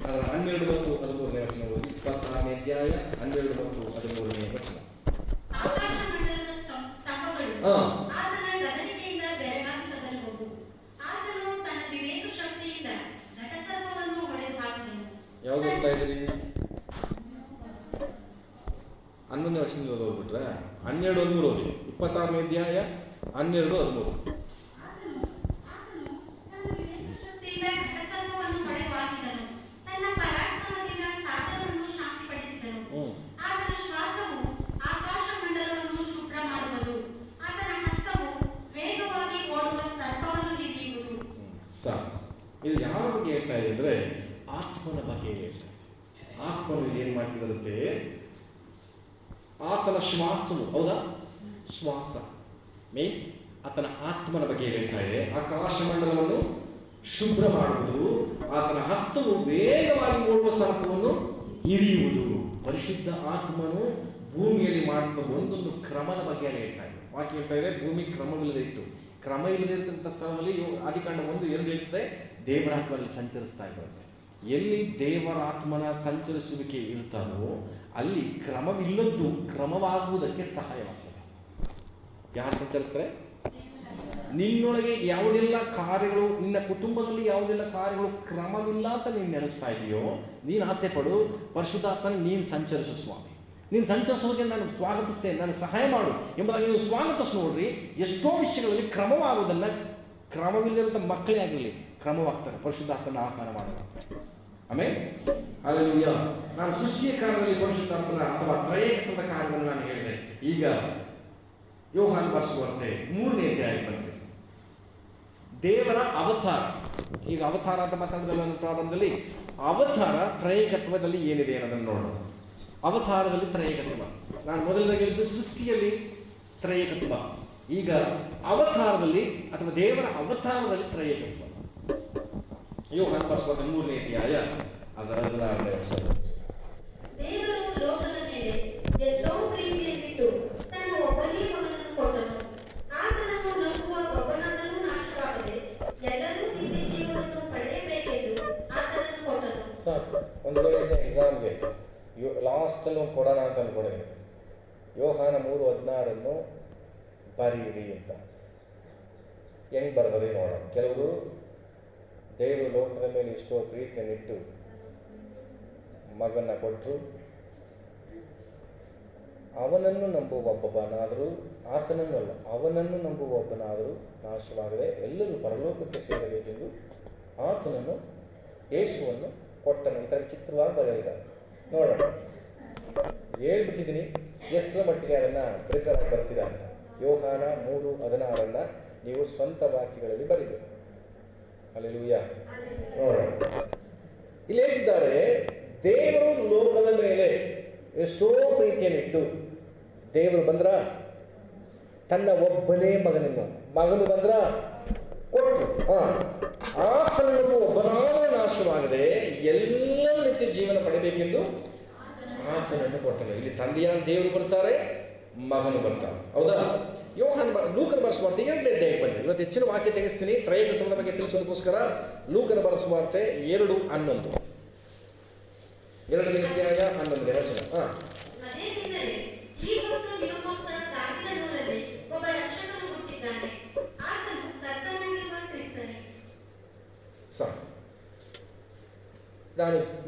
ಅದರ 12 ಮತ್ತು 13ನೇ ವಚನ ಓದಿ. 26ನೇ ಅಧ್ಯಾಯ 12 ಮತ್ತು 13ನೇ ವಚನ. ಯಾವ್ದು ಓದ್ತಾ ಇದ್ರಿ? 11ನೇ ವಚನದಲ್ಲಿ ಹೋಗ್ಬಿಟ್ರೆ 12 13 ಓದಿ. 26ನೇ ಅಧ್ಯಾಯ 12 13. ಇದು ಯಾವ ಬಗ್ಗೆ ಹೇಳ್ತಾ ಇದೆ ಅಂದರೆ ಆತ್ಮನ ಬಗ್ಗೆ ಹೇಳ್ತಾ ಇದೆ. ಆತ್ಮನು ಏನು ಮಾಡ್ತಿದಂತೆ, ಆತನ ಶ್ವಾಸವು, ಹೌದಾ, ಶ್ವಾಸ ಮೀನ್ಸ್ ಆತನ ಆತ್ಮನ ಬಗ್ಗೆ ಹೇಳ್ತಾ ಇದೆ. ಆಕಾಶ ಮಂಡಲವನ್ನು ಶುಭ್ರ ಮಾಡುವುದು, ಆತನ ಹಸ್ತವು ವೇಗವಾಗಿ ಓಡುವ ಸರ್ಪವನ್ನು ಹಿರಿಯುವುದು. ಪರಿಶುದ್ಧ ಆತ್ಮನು ಭೂಮಿಯಲ್ಲಿ ಮಾಡುವ ಒಂದೊಂದು ಕ್ರಮದ ಬಗ್ಗೆ ಹೇಳ್ತಾ ಇದೆ. ವಾಕ್ಯ ಹೇಳ್ತಾ ಇದೆ ಭೂಮಿ ಕ್ರಮವಿಲ್ಲದೆ ಇತ್ತು. ಕ್ರಮ ಇಲ್ಲದಿರ್ತಕ್ಕಂಥ ಸ್ಥಳದಲ್ಲಿ ಆದಿಕಾಂಡ 1:2 ಹೇಳ್ತದೆ ದೇವರ ಆತ್ಮನಲ್ಲಿ ಸಂಚರಿಸ್ತಾ ಇದ್ದಾರೆ. ಎಲ್ಲಿ ದೇವರ ಆತ್ಮನ ಸಂಚರಿಸುವಿಕೆ ಇರ್ತಾರೋ ಅಲ್ಲಿ ಕ್ರಮವಿಲ್ಲದ್ದು ಕ್ರಮವಾಗುವುದಕ್ಕೆ ಸಹಾಯವಾಗ್ತದೆ. ಯಾರು ಸಂಚರಿಸ್ತಾರೆ? ನಿನ್ನೊಳಗೆ ಯಾವುದೆಲ್ಲ ಕಾರ್ಯಗಳು, ನಿನ್ನ ಕುಟುಂಬದಲ್ಲಿ ಯಾವುದೆಲ್ಲ ಕಾರ್ಯಗಳು ಕ್ರಮವಿಲ್ಲ ಅಂತ ನೀನು ನೆನೆಸ್ತಾ ಇದೆಯೋ, ನೀನು ಆಸೆ ಪಡು, ಪರಿಶುದ್ಧಾತ್ಮನ ನೀನು ಸಂಚರಿಸು ಸ್ವಾಮಿ, ನೀನು ಸಂಚರಿಸೋದಕ್ಕೆ ನಾನು ಸ್ವಾಗತಿಸ್ತೇನೆ, ನಾನು ಸಹಾಯ ಮಾಡು ಎಂಬುದಾಗಿ ನೀವು ಸ್ವಾಗತಿಸ್ ನೋಡ್ರಿ. ಎಷ್ಟೋ ವಿಷಯಗಳಲ್ಲಿ ಕ್ರಮವಾಗುವುದನ್ನ, ಕ್ರಮವಿಲ್ಲದಂಥ ಮಕ್ಕಳೇ ಆಗಿರಲಿ ಕ್ರಮವಾಗ್ತಾರೆ ಪರಿಶುದ್ಧಾತ್ಮನ ಆಹ್ವಾನ ಮಾಡೋದು. ಆಮೇಲೆ ಹಲ್ಲೆಲೂಯಾ. ನಾನು ಸೃಷ್ಟಿಯ ಕಾರ್ಯದಲ್ಲಿ ಪರಿಶುದ್ಧಾತ್ಮನ ಅಥವಾ ತ್ರಯೇಕತ್ವದ ಕಾರ್ಯವನ್ನು ನಾನು ಹೇಳಿದೆ. ಈಗ ಯೋಹಾನ ಬರೆಸುವಂತೆ 3ನೇ ಅಧ್ಯಾಯ ಬಂದರೆ ದೇವರ ಅವತಾರ. ಈಗ ಅವತಾರ ಅಂತ ಮಾತಾಡಿದ ಒಂದು ಪ್ರಾರಂಭದಲ್ಲಿ ಅವತಾರ ತ್ರಯೇಕತ್ವದಲ್ಲಿ ಏನಿದೆ ಅನ್ನೋದನ್ನು ನೋಡೋಣ. ಅವತಾರದಲ್ಲಿ ತ್ರಯೇಕತ್ವ, ನಾನು ಮೊದಲದಾಗಿ ಹೇಳಿದ್ದು ಸೃಷ್ಟಿಯಲ್ಲಿ ತ್ರಯೇಕತ್ವ, ಈಗ ಅವತಾರದಲ್ಲಿ ಅಥವಾ ದೇವರ ಅವತಾರದಲ್ಲಿ ತ್ರಯೇಕತ್ವ. ಯೋಹಾನ ಬರೆಸುವಂತೆ 3ನೇ ಅಧ್ಯಾಯ ಅದರ 16ನೇ ವಚನ. ದೇವರು ಲೋಕದ ಮೇಲೆ ಎಷ್ಟೋ ಪ್ರೀತಿಯನ್ನಿಟ್ಟು ತನ್ನ ಒಬ್ಬನೇ ಮಗನನ್ನು ಕೊಟ್ಟನು. ಆತನನ್ನು ನಂಬುವ ಒಬ್ಬನಾದರೂ ನಾಶವಾಗದೆ ಎಲ್ಲರೂ ನಿತ್ಯ ಜೀವನವನ್ನು ಪಡೆಯಬೇಕೆಂದು ಆತನನ್ನು ಕೊಟ್ಟನು. ಸರ್, ಒಂದು ವೇಳೆ ಎಕ್ಸಾಮ್ಗೆ ಲಾಸ್ಟಲ್ಲಿ ಒಂದು ಕೊಡೋಣ ಅಂತ ಅಂದ್ಕೊಡೋಣ. ಯೋಹಾನ 3:16 ಬರೀರಿ ಅಂತ ಹೆಂಗೆ ಬರೆದ್ರಿ ನೋಡೋಣ. ಕೆಲವರು ದೇವರು ಲೋಕದ ಮೇಲೆ ಎಷ್ಟೋ ಪ್ರೀತಿಯನ್ನಿಟ್ಟು ಮಗನ ಕೊಟ್ಟರು, ಅವನನ್ನು ನಂಬುವ ಒಬ್ಬನಾದರೂ, ಆತನನ್ನಲ್ಲ ಅವನನ್ನು ನಂಬುವ ಒಬ್ಬನಾದರೂ ನಾಶವಾಗದೆ ಎಲ್ಲರೂ ಪರಲೋಕಕ್ಕೆ ಸೇರಬೇಕೆಂದು ಆತನನ್ನು, ಯೇಸುವನ್ನು ಕೊಟ್ಟನು. ಈ ಥರ ಚಿತ್ರವಾಗಿ ಬರೆದಿದ್ದಾರೆ ನೋಡೋಣ. ಹೇಳ್ಬಿಟ್ಟಿದ್ದೀನಿ ಎಷ್ಟರ ಮಟ್ಟಿಗೆ ಅದನ್ನು ಪ್ರಿಪೇರ್ ಬರ್ತೀರಾ ಅಂತ. ಯೋಹಾನ 3:16 ನೀವು ಸ್ವಂತ ವಾಕ್ಯಗಳಲ್ಲಿ ಬರೀಬೇಕು. ಹಲ್ಲೆಲೂಯಾ. ನೋಡೋಣ, ಇಲ್ಲಿ ಹೇಳ್ತಿದ್ದಾರೆ ದೇವರು ಲೋಕದ ಮೇಲೆ ಎಷ್ಟೋ ಪ್ರೀತಿಯನ್ನಿಟ್ಟು. ದೇವರು ಬಂದ್ರ ತನ್ನ ಒಬ್ಬನೇ ಮಗನು ಬಂದ್ರ ಕೊಟ್ಟರು. ಆತನನ್ನು ಒಬ್ಬನಾದರೂ ನಾಶವಾಗದೆ ಎಲ್ಲರೂ ನಿತ್ಯ ಜೀವನ ಪಡೆಯಬೇಕೆಂದು ಆತನನ್ನು ಕೊಡ್ತಾನೆ. ಇಲ್ಲಿ ತಂದೆಯ ದೇವರು ಬರ್ತಾರೆ, ಮಗನು ಬರ್ತಾನೆ, ಹೌದಾ? ಲೂಕನ ಬರೆಸುವಾರ್ತೆ 2ನೇ ಅಧ್ಯಾಯಕ್ಕೆ ಬಂದಿದೆ. ಇವತ್ತು ಹೆಚ್ಚಿನ ವಾಕ್ಯ ತೆಗೆಸ್ತೀನಿ ತ್ರಯೇಕತ್ವದ ಬಗ್ಗೆ ತಿಳಿಸೋದಕ್ಕೋಸ್ಕರ. ಲೂಕನ ಬರೆಸುವಾರ್ತೆ 2:11 2ನೇ ಅಧ್ಯಾಯ 11ನೇ ವಚನ.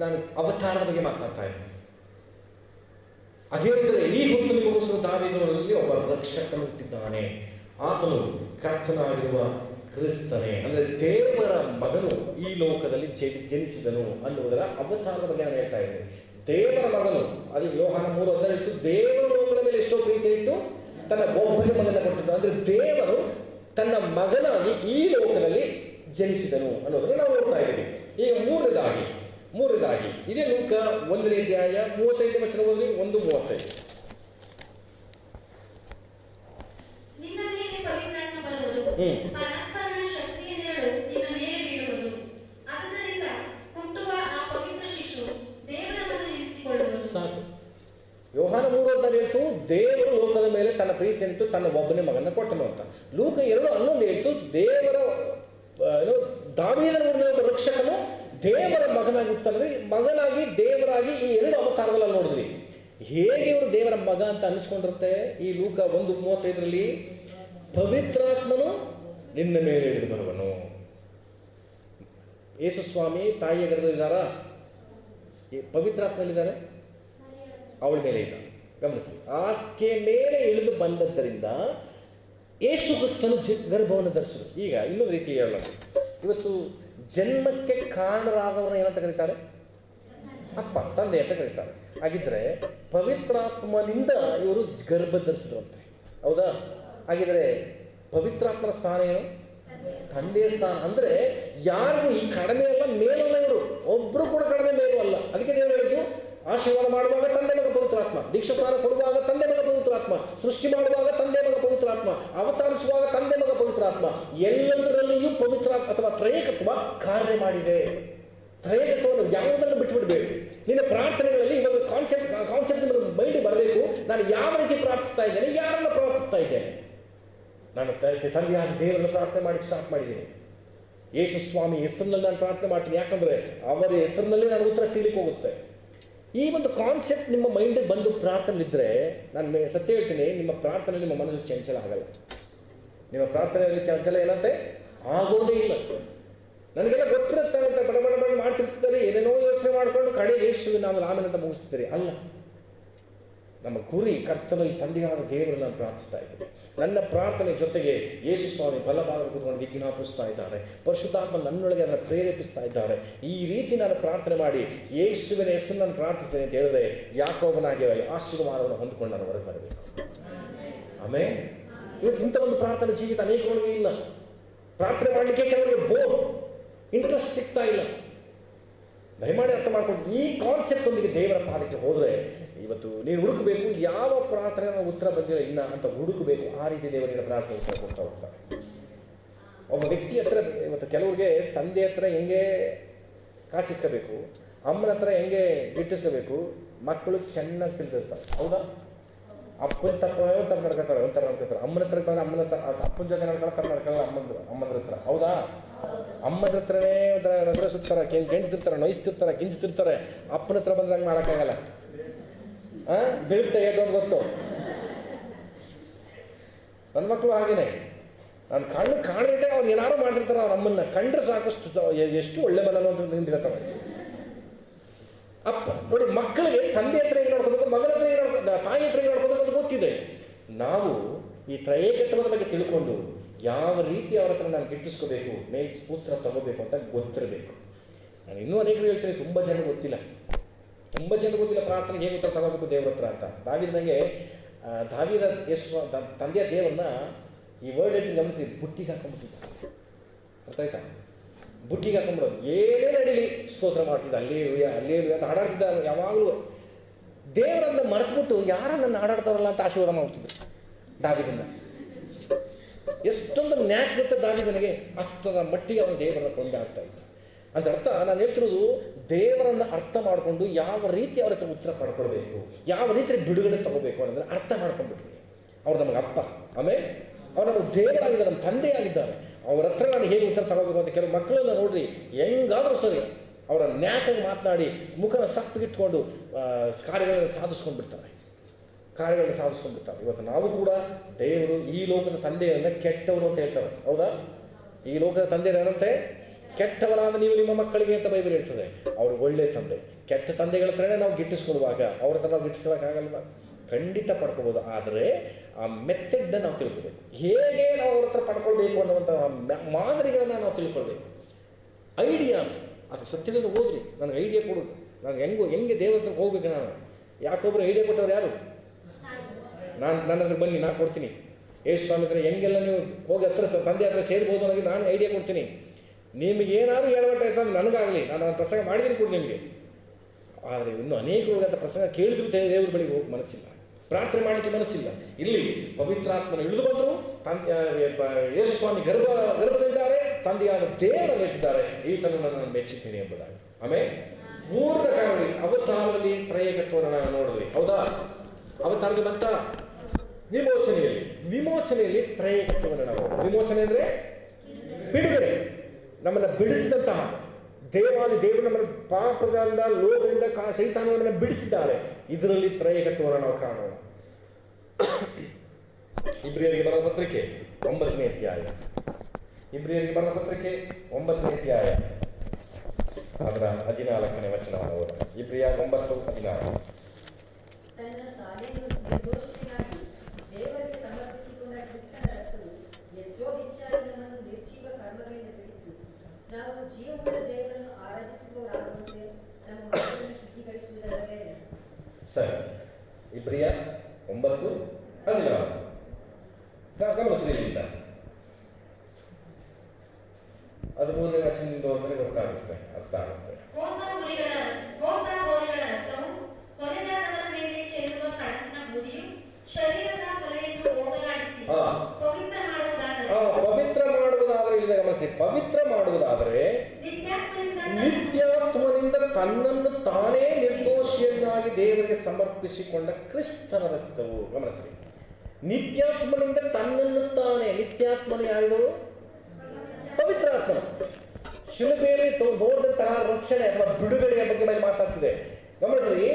ನಾನು ಅವತಾರದ ಬಗ್ಗೆ ಮಾತನಾಡ್ತಾ ಇದ್ದೀನಿ. ಅದೇನೆಂದರೆ ಈ ಹೊತ್ತು ನಿಮಗೋಸ್ಕರ ದಾವೀದನಲ್ಲಿ ಒಬ್ಬ ರಕ್ಷಕನು ಹುಟ್ಟಿದ್ದಾನೆ, ಆತನು ಕರ್ತನಾಗಿರುವ ಕ್ರಿಸ್ತನೇ, ಅಂದರೆ ದೇವರ ಮಗನು ಈ ಲೋಕದಲ್ಲಿ ಜನಿಸಿದನು ಅನ್ನುವುದರ ಅವತಾರದ ಬಗ್ಗೆ ನಾನು ಹೇಳ್ತಾ ಇದ್ದೀನಿ. ದೇವರ ಮಗನು, ಅದು ಯೋಹಾನ 3:11 ದೇವರು ಲೋಕದ ಮೇಲೆ ಎಷ್ಟೋ ಪ್ರೀತಿ ಇಟ್ಟು ತನ್ನ ಒಬ್ಬನೇ ಮಗನ ಕೊಟ್ಟಿದ್ದ. ಅಂದರೆ ದೇವರು ತನ್ನ ಮಗನಾಗಿ ಈ ಲೋಕದಲ್ಲಿ ಜನಿಸಿದನು ಅನ್ನೋದನ್ನು ನಾವು ನೋಡ್ತಾ ಇದ್ದೀವಿ. ಈಗ ಮೂರನೇದಾಗಿ ಇದೇ ಲೂಕ 1ನೇ ಅಧ್ಯಾಯ 35ನೇ ವಚನ ಓದಿ. 1:35 ಸಾಕು. ಯೋಹಾನ 3:16 ಹೇಳ್ತು ದೇವರು ಲೋಕದ ಮೇಲೆ ತನ್ನ ಪ್ರೀತಿಯನ್ನಿಟ್ಟು ತನ್ನ ಒಬ್ಬನೇ ಮಗನ ಕೊಟ್ಟನು ಅಂತ. ಲೂಕ 2:11 ಹೇಳ್ತು ದೇವರ ದಾವೀದನ ಊರಿನ ಒಬ್ಬ ರಕ್ಷಕನು ದೇವರ ಮಗನಾಗಿ ಹುಟ್ಟುತ್ತಾನೆ. ಮಗನಾಗಿ ದೇವರಾಗಿ ಈ 2 ಅವತಾರಗಳಲ್ಲಿ ನೋಡಿದ್ವಿ. ಹೇಗೆ ಇವರು ದೇವರ ಮಗ ಅಂತ ಅನ್ನಿಸ್ಕೊಂಡಿರುತ್ತೆ? ಈ ಲೂಕ 1:35 ಪವಿತ್ರಾತ್ಮನು ನಿನ್ನ ಮೇಲೆ ಇಳಿದು ಬರುವನು. ಯೇಸು ಸ್ವಾಮಿ ತಾಯಿಯ ಗರ್ಭದಲ್ಲಿದ್ದಾರ? ಪವಿತ್ರಾತ್ಮಲ್ಲಿದ್ದಾರೆ, ಅವಳ ಮೇಲೆ ಇದ್ದಾರೆ. ಗಮನಿಸಿ, ಆಕೆ ಮೇಲೆ ಇಳಿದು ಬಂದದ್ದರಿಂದ ಯೇಸು ಕ್ರಿಸ್ತನು ಗರ್ಭವನ್ನು ಧರಿಸಿದರು. ಈಗ ಇನ್ನೊಂದು ರೀತಿ ಹೇಳೋಣ. ಇವತ್ತು ಜನ್ಮಕ್ಕೆ ಕಾರಣರಾದವರನ್ನ ಏನಂತ ಕರೀತಾರೆ? ಅಪ್ಪ, ತಂದೆ ಅಂತ ಕರೀತಾರೆ. ಹಾಗಿದ್ರೆ ಪವಿತ್ರಾತ್ಮನಿಂದ ಇವರು ಗರ್ಭ ಧರಿಸಿದ್ರಂತೆ, ಹೌದಾ? ಹಾಗಿದ್ರೆ ಪವಿತ್ರಾತ್ಮನ ಸ್ಥಾನ ಏನು? ತಂದೆಯ ಸ್ಥಾನ. ಅಂದರೆ ಯಾರಿಗೂ ಈ ಕಡಿಮೆ ಅಲ್ಲ, ಮೇಲಲ್ಲ. ಇವರು ಒಬ್ರು ಕೂಡ ಕಡಿಮೆ ಮೇಲೂ ಅಲ್ಲ. ಅದಕ್ಕೆ ದೇವರು ಹೇಳಿದ್ರು, ಆಶೀರ್ವಾದ ಮಾಡುವಾಗ ತಂದೆ ಮಗ ಪವಿತ್ರಾತ್ಮ, ದೀಕ್ಷಾ ಸ್ನಾನ ಕೊಡುವಾಗ ತಂದೆ ಮಗ ಪವಿತ್ರಾತ್ಮ, ಸೃಷ್ಟಿ ಮಾಡುವಾಗ ತಂದೆ ಮಗ ಪವಿತ್ರಾತ್ಮ, ಅವತರಿಸುವಾಗ ತಂದೆ ಮಗ ಪವಿತ್ರಾತ್ಮ. ಎಲ್ಲದರಲ್ಲಿಯೂ ಪವಿತ್ರಾತ್ಮ ಅಥವಾ ತ್ರೈಕತ್ವ ಕಾರ್ಯ ಮಾಡಿದೆ. ತ್ರೈಕತ್ವವನ್ನು ಯಾವುದನ್ನು ಬಿಟ್ಟುಬಿಡಬೇಕು. ನಿನ್ನ ಪ್ರಾರ್ಥನೆಗಳಲ್ಲಿ ಇವಾಗ ಕಾನ್ಸೆಪ್ಟ್ ಮೈಂಡ್ ಬರಬೇಕು. ನಾನು ಯಾವ ರೀತಿ ಪ್ರಾರ್ಥಿಸ್ತಾ ಇದ್ದೇನೆ, ಯಾರನ್ನ ಪ್ರಾರ್ಥಿಸ್ತಾ ಇದ್ದೇನೆ? ನಾನು ತಂದೆಯಾದ ದೇವರನ್ನು ಪ್ರಾರ್ಥನೆ ಮಾಡಿ ಸ್ಟಾರ್ಟ್ ಮಾಡಿದ್ದೀನಿ. ಯೇಸು ಸ್ವಾಮಿ ಹೆಸರಿನಲ್ಲಿ ನಾನು ಪ್ರಾರ್ಥನೆ ಮಾಡ್ತೀನಿ, ಯಾಕಂದರೆ ಅವರ ಹೆಸರಿನಲ್ಲಿ ನಾನು ಉತ್ತರ ಸಿಗಲಿಕ್ಕೆ ಹೋಗುತ್ತೆ. ಈ ಒಂದು ಕಾನ್ಸೆಪ್ಟ್ ನಿಮ್ಮ ಮೈಂಡಿಗೆ ಬಂದು ಪ್ರಾರ್ಥನೆಯಿದ್ದರೆ, ನಾನು ಸತ್ಯ ಹೇಳ್ತೀನಿ, ನಿಮ್ಮ ಪ್ರಾರ್ಥನೆ ನಿಮ್ಮ ಮನಸ್ಸು ಚಂಚಲ ಆಗಲ್ಲ. ನಿಮ್ಮ ಪ್ರಾರ್ಥನೆಯಲ್ಲಿ ಚಂಚಲ ಏನಂತೆ ಆಗೋದೇ ಇಲ್ಲ. ನನಗೆಲ್ಲ ಗೊತ್ತಿರುತ್ತೆ ಅಂತ ಬಡ ಮಾಡ್ತಿರ್ತಾರೆ, ಏನೇನೋ ಯೋಚನೆ ಮಾಡಿಕೊಂಡು ಕಡೆ ಯೇಸುವಿನ ನಾವು ಆಮೇಲೆ ಅಂತ ಮುಗಿಸ್ತೀರಿ. ಅಲ್ಲ, ನಮ್ಮ ಗುರಿ ಕರ್ತನಲ್ಲಿ ತಂದೆಯಾದ ದೇವರನ್ನು ನಾನು ಪ್ರಾರ್ಥಿಸ್ತಾ ಇದ್ದೀನಿ. ನನ್ನ ಪ್ರಾರ್ಥನೆ ಜೊತೆಗೆ ಯೇಸು ಸ್ವಾಮಿ ಬಲಭಾಗ ಕೂತ್ಕೊಂಡು ವಿಜ್ಞಾಪಿಸ್ತಾ ಇದ್ದಾರೆ, ಪರಿಶುದ್ಧಾತ್ಮ ನನ್ನೊಳಗೆ ಅದನ್ನು ಪ್ರೇರೇಪಿಸ್ತಾ ಇದ್ದಾರೆ. ಈ ರೀತಿ ನಾನು ಪ್ರಾರ್ಥನೆ ಮಾಡಿ ಯೇಸುವಿನ ಹೆಸರು ನಾನು ಪ್ರಾರ್ಥಿಸ್ತೇನೆ ಅಂತ ಹೇಳಿದ್ರೆ, ಯಾಕೋಬನಾಗಿ ಆಶೀರ್ವಾದವನ್ನು ಹೊಂದ್ಕೊಂಡು ನಾನು ಹೊರಗೆ ಬರಬೇಕು. ಆಮೇಲೆ ಇವತ್ತು ಇಂಥ ಒಂದು ಪ್ರಾರ್ಥನೆ ಜೀವಿತ ಅನೇಕರಿಗೆ ಇಲ್ಲ. ಪ್ರಾರ್ಥನೆ ಮಾಡಲಿಕ್ಕೆ ಕೆಲವರಿಗೆ ಬೋರ್, ಇಂಟ್ರೆಸ್ಟ್ ಸಿಗ್ತಾ ಇಲ್ಲ. ದಯಮಾಡಿ ಅರ್ಥ ಮಾಡ್ಕೊಂಡು ಈ ಕಾನ್ಸೆಪ್ಟ್ ಒಂದಿಗೆ ದೇವರ ಪಾದಕ್ಕೆ ಹೋದರೆ, ಇವತ್ತು ನೀನು ಹುಡುಕಬೇಕು, ಯಾವ ಪ್ರಾರ್ಥನೆ ಉತ್ತರ ಬಂದಿಲ್ಲ ಇನ್ನ ಅಂತ ಹುಡುಕಬೇಕು. ಆ ರೀತಿ ದೇವರಿನ ಪ್ರಾರ್ಥನೆ ಉತ್ತರ ಕೊಡ್ತಾ ಹೋಗ್ತಾರೆ. ಒಬ್ಬ ವ್ಯಕ್ತಿ ಹತ್ರ ಇವತ್ತು ಕೆಲವ್ರಿಗೆ ತಂದೆ ಹತ್ರ ಹೆಂಗೆ ಕಾಸಿಸ್ಕೋಬೇಕು, ಅಮ್ಮನ ಹತ್ರ ಹೆಂಗೆ ಗಿಟ್ಟಿಸ್ಕೋಬೇಕು, ಮಕ್ಕಳು ಚೆನ್ನಾಗಿ ತಿಳ್ದಿರ್ತಾರೆ, ಹೌದಾ? ಅಪ್ಪನ ತಪ್ಪ ಒಂಥರ ನಡ್ಕೊತಾರೆ, ಒಂಥರ ನಡ್ಕೊತಾರೆ. ಅಮ್ಮನ ಹತ್ರ ಬಂದು ಅಮ್ಮನ ಹತ್ರ, ಅಪ್ಪನ ಜೊತೆ ನಡ್ಕೊಳ್ತಾರೆ, ನಡ್ಕೊಳ್ಳಲ್ಲ ಅಮ್ಮನ ಹತ್ರ, ಹೌದಾ? ಅಮ್ಮನ ಹತ್ರನೇ ಒಂಥರ ರಸರಿಸ್ತಾರೆ, ಗೆಂಡ್ತಿರ್ತಾರೆ, ನೋಯಿಸ್ತಿರ್ತಾರೆ, ಗಿಂಜ್ತಿರ್ತಾರೆ. ಅಪ್ಪನ ಹತ್ರ ಬಂದ್ರೆ ಹಂಗೆ ಮಾಡೋಕ್ಕಾಗಲ್ಲ. ಬೀಳುತ್ತೆ ಏಟೊಂದು ಗೊತ್ತು. ನನ್ನ ಮಕ್ಕಳು ಹಾಗೇನೆ, ನಾನು ಕಣ್ಣು ಕಾಣದಿದ್ದೆ ಅವ್ರು ಏನಾರು ಮಾಡ್ತಿರ್ತಾರೆ. ಅವ್ರ ಅಮ್ಮನ್ನ ಕಂಡ್ರೆ ಸಾಕಷ್ಟು ಎಷ್ಟು ಒಳ್ಳೆ ಮನನು ಅಂತ ನಿಂತಿರ್ತಾರೆ. ಅಪ್ಪ ನೋಡಿ, ಮಕ್ಕಳಿಗೆ ತಂದೆ ಹತ್ರ ಏನು ನೋಡ್ಕೋಬೇಕು, ಮಗನ ಹತ್ರ ಏನು ನೋಡ್ಕೊ, ತಾಯಿ ಹತ್ರ ಏನು ನೋಡ್ಕೋಬೇಕು ಅಂತ ಗೊತ್ತಿದೆ. ನಾವು ಈ ತ್ರೈಕತ್ವದ ಬಗ್ಗೆ ತಿಳ್ಕೊಂಡು ಯಾವ ರೀತಿ ಅವ್ರ ಹತ್ರ ನಾನು ಗಿಟ್ಟಿಸ್ಕೋಬೇಕು, ಮೇಲ್ಸ್ ಪುತ್ರ ತಗೋಬೇಕು ಅಂತ ಗೊತ್ತಿರಬೇಕು. ನಾನು ಇನ್ನೂ ಅನೇಕರು ಹೇಳ್ತೀನಿ, ತುಂಬ ಜನ ಗೊತ್ತಿಲ್ಲ ಪ್ರಾರ್ಥನೆಗೆ ಹೇಗೆ ಉತ್ತರ ತಗೋಬೇಕು ದೇವ್ರ ಹತ್ರ ಅಂತ. ದಾವೀದ ಯೇಸು ತಂದೆಯ ದೇವರನ್ನ ಈ ವರ್ಡ್ ಹೇಳ್ತೀನಿ ಗಮನಿಸಿ, ಬುಟ್ಟಿಗೆ ಹಾಕೊಂಡ್ಬಿಟ್ಟಿದ್ದ. ಅರ್ಥ ಆಯ್ತಾ? ಬುಟ್ಟಿಗೆ ಹಾಕೊಂಡ್ಬಿಡೋದು, ಏನೇ ನಡೀಲಿ ಸ್ತೋತ್ರ ಮಾಡ್ತಿದ್ದ, ಅಲ್ಲೇ ಅಂತ ಹಾಡಾಡ್ತಿದ್ದ. ಯಾವಾಗಲೂ ದೇವರನ್ನ ಮರೆತುಬಿಟ್ಟು ಯಾರನ್ನ ಹಾಡಾಡ್ತಾರಲ್ಲ ಅಂತ ಆಶೀರ್ವಾದ ಮಾಡ್ತಿದ್ರು ದಾವೀದನ್ನ. ಎಷ್ಟೊಂದು ನ್ಯಾಕ್ ಗೊತ್ತ ದಾವೀದನಿಗೆ, ಅಷ್ಟರ ಮಟ್ಟಿಗೆ ಅವನು ದೇವರನ್ನ ಕೊಂಡಾಡ್ತಾ ಇದ್ದ. ಅಂತ ಅರ್ಥ ನಾನು ಹೇಳ್ತಿರೋದು, ದೇವರನ್ನು ಅರ್ಥ ಮಾಡಿಕೊಂಡು ಯಾವ ರೀತಿ ಅವ್ರ ಹತ್ರ ಉತ್ತರ ಪಡ್ಕೊಳ್ಬೇಕು, ಯಾವ ರೀತಿ ಬಿಡುಗಡೆ ತಗೋಬೇಕು ಅನ್ನೋದನ್ನು ಅರ್ಥ ಮಾಡ್ಕೊಂಡ್ಬಿಟ್ವಿ. ಅವ್ರು ನಮಗೆ ಅಪ್ಪ, ಆಮೇಲೆ ಅವ್ರು ನಮಗೆ ದೇವರಾಗಿದ್ದಾರೆ, ನಮ್ಮ ತಂದೆಯಾಗಿದ್ದಾರೆ. ಅವ್ರ ಹತ್ರ ನಾನು ಹೇಗೆ ಉತ್ತರ ತಗೋಬೇಕು ಅಂತ ಕೆಲವು ಮಕ್ಕಳನ್ನ ನೋಡ್ರಿ, ಹೆಂಗಾದರೂ ಸರಿ ಅವರ ನ್ಯಾಕಾಗಿ ಮಾತನಾಡಿ ಮುಖನ ಸಪ್ಪಗಿಟ್ಕೊಂಡು ಕಾರ್ಯಗಳನ್ನು ಸಾಧಿಸ್ಕೊಂಡ್ಬಿಡ್ತಾರೆ. ಇವತ್ತು ನಾವು ಕೂಡ ದೇವರು ಈ ಲೋಕದ ತಂದೆಯನ್ನು ಕೆಟ್ಟವರು ಅಂತ ಹೇಳ್ತಾರೆ, ಹೌದಾ? ಈ ಲೋಕದ ತಂದೆ ಏನಂತೆ, ಕೆಟ್ಟವರಾದ ನೀವು ನಿಮ್ಮ ಮಕ್ಕಳಿಗೆ ಅಂತ ಬೈಬಲ್ ಹೇಳ್ತದೆ. ಅವ್ರು ಒಳ್ಳೆ ತಂದೆ. ಕೆಟ್ಟ ತಂದೆಗಳ ಹತ್ರನೇ ನಾವು ಗಿಟ್ಟಿಸ್ಕೊಡುವಾಗ ಅವ್ರ ಹತ್ರ ನಾವು ಗಿಟ್ಟಿಸ್ಕೊಳ್ಳೋಕ್ಕಾಗಲ್ವ? ಖಂಡಿತ ಪಡ್ಕೋಬೋದು. ಆದರೆ ಆ ಮೆಥಡನ್ನ ನಾವು ತಿಳ್ಕೊಬೇಕು, ಹೇಗೆ ನಾವು ಅವ್ರ ಹತ್ರ ಪಡ್ಕೊಳ್ಬೇಕು ಅನ್ನುವಂಥ ಮಾದರಿಗಳನ್ನ ನಾವು ತಿಳ್ಕೊಳ್ಬೇಕು. ಐಡಿಯಾಸ್, ಅದು ಸತ್ಯವೇದ ಓದ್ರಿ, ನನಗೆ ಐಡಿಯಾ ಕೊಡು, ನಾನು ಹೆಂಗೆ ದೇವ್ರ ಹತ್ರ ಹೋಗ್ಬೇಕು. ನಾನು ಯಾಕೊಬ್ರು ಐಡಿಯಾ ಕೊಟ್ಟವ್ರು ಯಾರು? ನನ್ನ ಹತ್ರ ಬನ್ನಿ, ನಾನು ಕೊಡ್ತೀನಿ. ಯೇಸು ಸ್ವಾಮಿ ಹತ್ರ ಹೆಂಗೆಲ್ಲ ನೀವು ಹೋಗಿ ತಂದೆ ಹತ್ರ ಸೇರ್ಬೋದು ಅನ್ನೋದು ನಾನು ಐಡಿಯಾ ಕೊಡ್ತೀನಿ. ನಿಮಗೆ ಏನಾದರೂ ಹೇಳ್ಬಟ್ಟ ಆಯ್ತಂದ್ರೆ ನನಗಾಗಲಿ, ನಾನು ಪ್ರಸಂಗ ಮಾಡಿದ್ದೀನಿ ಕೂಡ ನಿಮಗೆ. ಆದರೆ ಇನ್ನೂ ಅನೇಕರಿಗೆ ಅಂತ ಪ್ರಸಂಗ ಕೇಳಿದ್ರು ದೇವ್ರ ಬಳಿಗೆ ಹೋಗಿ ಮನಸ್ಸಿಲ್ಲ, ಪ್ರಾರ್ಥನೆ ಮಾಡಲಿಕ್ಕೆ ಮನಸ್ಸಿಲ್ಲ. ಇಲ್ಲಿ ಪವಿತ್ರಾತ್ಮನ ಇಳಿದು ಬಂದರು, ಯೇಸು ಸ್ವಾಮಿ ಗರ್ಭದಲ್ಲಿದ್ದಾರೆ, ತಂದೆಯಾದ ದೇವರಲ್ಲಿ ಇಟ್ಟಿದ್ದಾರೆ, ಈತನನ್ನು ನಾನು ಮೆಚ್ಚುತ್ತೇನೆ ಎಂಬುದಾಗಿ. ಆಮೇಲೆ ಪೂರ್ಣ ಕಾಲದಲ್ಲಿ ಅವತಾರದಲ್ಲಿ ತ್ರೈಕತ್ವವನ್ನು ನಾವು ನೋಡಿದ್ವಿ, ಹೌದಾ? ಅವತಾರದ ನಂತ ವಿಮೋಚನೆಯಲ್ಲಿ ತ್ರೈಕತ್ವವನ್ನು ನಾವು, ವಿಮೋಚನೆ ಅಂದರೆ ಬಿಡುಗಡೆ, ನಮ್ಮನ್ನು ಬಿಡಿಸಿದಂತಹ ದೇವರು ನಮ್ಮನ್ನು ಪಾಪದಿಂದ, ಲೋಕದಿಂದ, ಸೈತಾನವನ್ನು ಬಿಡಿಸಿದ್ದಾರೆ. ಇದರಲ್ಲಿ ತ್ರೈಕತ್ವವನ್ನು ನಾವು ಕಾಣೋಣ. ಇಬ್ರಿಯರಿಗೆ ಬರೆದ ಪತ್ರಿಕೆ 9ನೇ ಅಧ್ಯಾಯ, ಇಬ್ರಿಯರಿಗೆ ಬರೆದ ಪತ್ರಿಕೆ 9ನೇ ಅಧ್ಯಾಯ ಅದರ 14ನೇ ವಚನವನ್ನು ಓದ. ಇಬ್ರಿಯ 9:14. ತನ್ನ ತಾನೇನು ನಿರ್ದೋಷಿಯಾಗಿ ದೇವರಿಗೆ ಸಮರ್ಪಿಸಿಕೊಂಡ ಕ್ರಿಸ್ತನ ರಕ್ತವು ಎಷ್ಟೋ ಹೆಚ್ಚಾಗಿ ನಮ್ಮನ್ನು ನಿರ್ಜೀವ ಕರ್ಮಗಳಿಂದ ಬಿಡಿಸಿ ನಾವು ಜೀವವುಳ್ಳ ದೇವರನ್ನು ಆರಾಧಿಸುವವರಾಗುವಂತೆ ನಮ್ಮ ಮನಸ್ಸನ್ನು ಶುದ್ಧೀಕರಿಸುವುದರ ಮೇಲೆ. ಸರಿ, ಇಬ್ರಿಯ 9:14 ಗಮನಿಸಲಿಲ್ಲ. ಅದು 3ನೇ ವಚನದಿಂದ ಹೋದರೆ ಗೊತ್ತಾಗುತ್ತೆ, ಅರ್ಥ ಆಗುತ್ತೆ. ಪವಿತ್ರ ಮಾಡುವುದಾದರೆ ಇಲ್ಲಿ ಗಮನಿಸಿ, ಪವಿತ್ರ ಮಾಡುವುದಾದರೆ ನಿತ್ಯಾತ್ಮನಿಂದ ತನ್ನನ್ನು ತಾನೇ ನಿರ್ದೋಷಿಯನ್ನಾಗಿ ದೇವರಿಗೆ ಸಮರ್ಪಿಸಿಕೊಂಡ ಕ್ರಿಸ್ತನ ರಕ್ತವು. ಗಮನಿಸಿ, ನಿತ್ಯಾತ್ಮನಿಂದ ತನ್ನನ್ನು ತಾನೇ. ನಿತ್ಯಾತ್ಮನ ಯಾರು? ಪವಿತ್ರಾತ್ಮ. ಶಿಲುಬೆಯಲ್ಲಿ ನೋಡಿದಂತಹ ರಕ್ಷಣೆ ಅಥವಾ ಬಿಡುಗಡೆಯ ಬಗ್ಗೆ ಮೇಲೆ ಮಾತಾಡ್ತಿದೆ. ಗಮನಿಸಿ,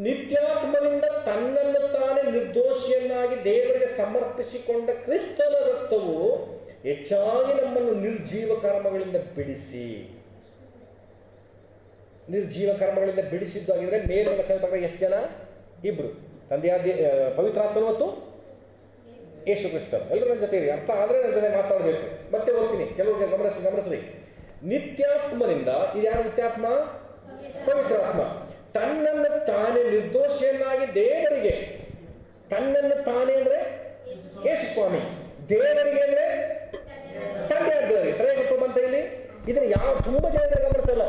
ನಿತ್ಯಾತ್ಮನಿಂದ ತನ್ನನ್ನು ತಾನೇ ನಿರ್ದೋಷಿಯನ್ನಾಗಿ ದೇವರಿಗೆ ಸಮರ್ಪಿಸಿಕೊಂಡ ಕ್ರಿಸ್ತನ ರಕ್ತವು ಹೆಚ್ಚಾಗಿ ನಮ್ಮನ್ನು ನಿರ್ಜೀವ ಕರ್ಮಗಳಿಂದ ಬಿಡಿಸಿ. ನಿರ್ಜೀವ ಕರ್ಮಗಳಿಂದ ಬಿಡಿಸಿದ್ದಾಗಿದ್ರೆ ಮೇಲಿನ ವಚನ ಪ್ರಕಾರ ಎಷ್ಟು ಜನ? ಇಬ್ರು, ತಂದೆಯಾದ ಪವಿತ್ರಾತ್ಮನು ಮತ್ತು ಯೇಸು ಕ್ರಿಸ್ತನು. ಎಲ್ಲರೂ ನನ್ನ ಜೊತೆ ಇರಿ, ಅರ್ಥ ಆದರೆ ನನ್ನ ಜೊತೆ ಮಾತಾಡಬೇಕು. ಮತ್ತೆ ಹೋಗ್ತೀನಿ, ಕೆಲವರಿಗೆ ಗಮನಿಸ್ರಿ. ನಿತ್ಯಾತ್ಮನಿಂದ, ಇದು ಯಾರು ನಿತ್ಯಾತ್ಮ? ಪವಿತ್ರಾತ್ಮ. ತನ್ನನ್ನು ತಾನೇ ನಿರ್ದೋಷಿಯನ್ನಾಗಿ ದೇವರಿಗೆ, ತನ್ನನ್ನು ತಾನೇ ಅಂದ್ರೆ ಯೇಸು ಸ್ವಾಮಿ, ದೇವರಿಗೆ ಅಂದ್ರೆ ತಂದೆ ಆದವರಿಗೆ. ತ್ರಯಗತ್ವ ಬಂತ ಇಲ್ಲಿ. ಇದನ್ನು ಯಾವ ತುಂಬ ಜನ ಗಮನಿಸಲ್ಲ.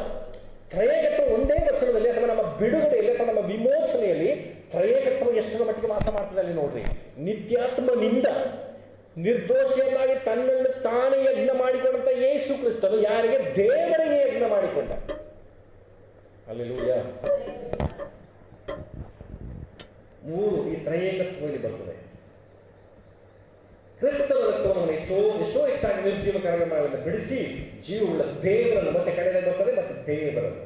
ತ್ರಯಗತ್ವ ಒಂದೇ ವಚನದಲ್ಲಿ ಅಥವಾ ನಮ್ಮ ಬಿಡುಗಡೆಯಲ್ಲಿ ಅಥವಾ ನಮ್ಮ ವಿಮೋಚನೆಯಲ್ಲಿ ತ್ರಯಗತ್ವ ಎಷ್ಟರ ಮಟ್ಟಿಗೆ ವಾಸ ಮಾಡ್ತದೆ ಅಲ್ಲಿ ನೋಡ್ರಿ. ನಿತ್ಯಾತ್ಮನಿಂದ ನಿರ್ದೋಷಿಯನ್ನಾಗಿ ತನ್ನನ್ನು ತಾನೇ ಯಜ್ಞ ಮಾಡಿಕೊಂಡಂತ ಯೇಸು ಕ್ರಿಸ್ತನು ಯಾರಿಗೆ? ದೇವರಿಗೆ ಯಜ್ಞ ಮಾಡಿಕೊಂಡ. ಹಲ್ಲೆಲೂಯಾ. 3 ಈ ತ್ರಯೇಕತ್ವದಲ್ಲಿ ಬರ್ತದೆ. ಕ್ರಿಸ್ತನ ರಕ್ತವನ್ನು ಎಷ್ಟೋ ಹೆಚ್ಚಾಗಿ ನಿರ್ಜೀವ ಕರ್ಮಗಳಿಂದ ಬಿಡಿಸಿ ಜೀವವುಳ್ಳ ದೇವರನ್ನು, ಮತ್ತೆ ಕಡೆಯಲ್ಲಿ ಬರ್ತದೆ, ಮತ್ತೆ ದೇವರನ್ನು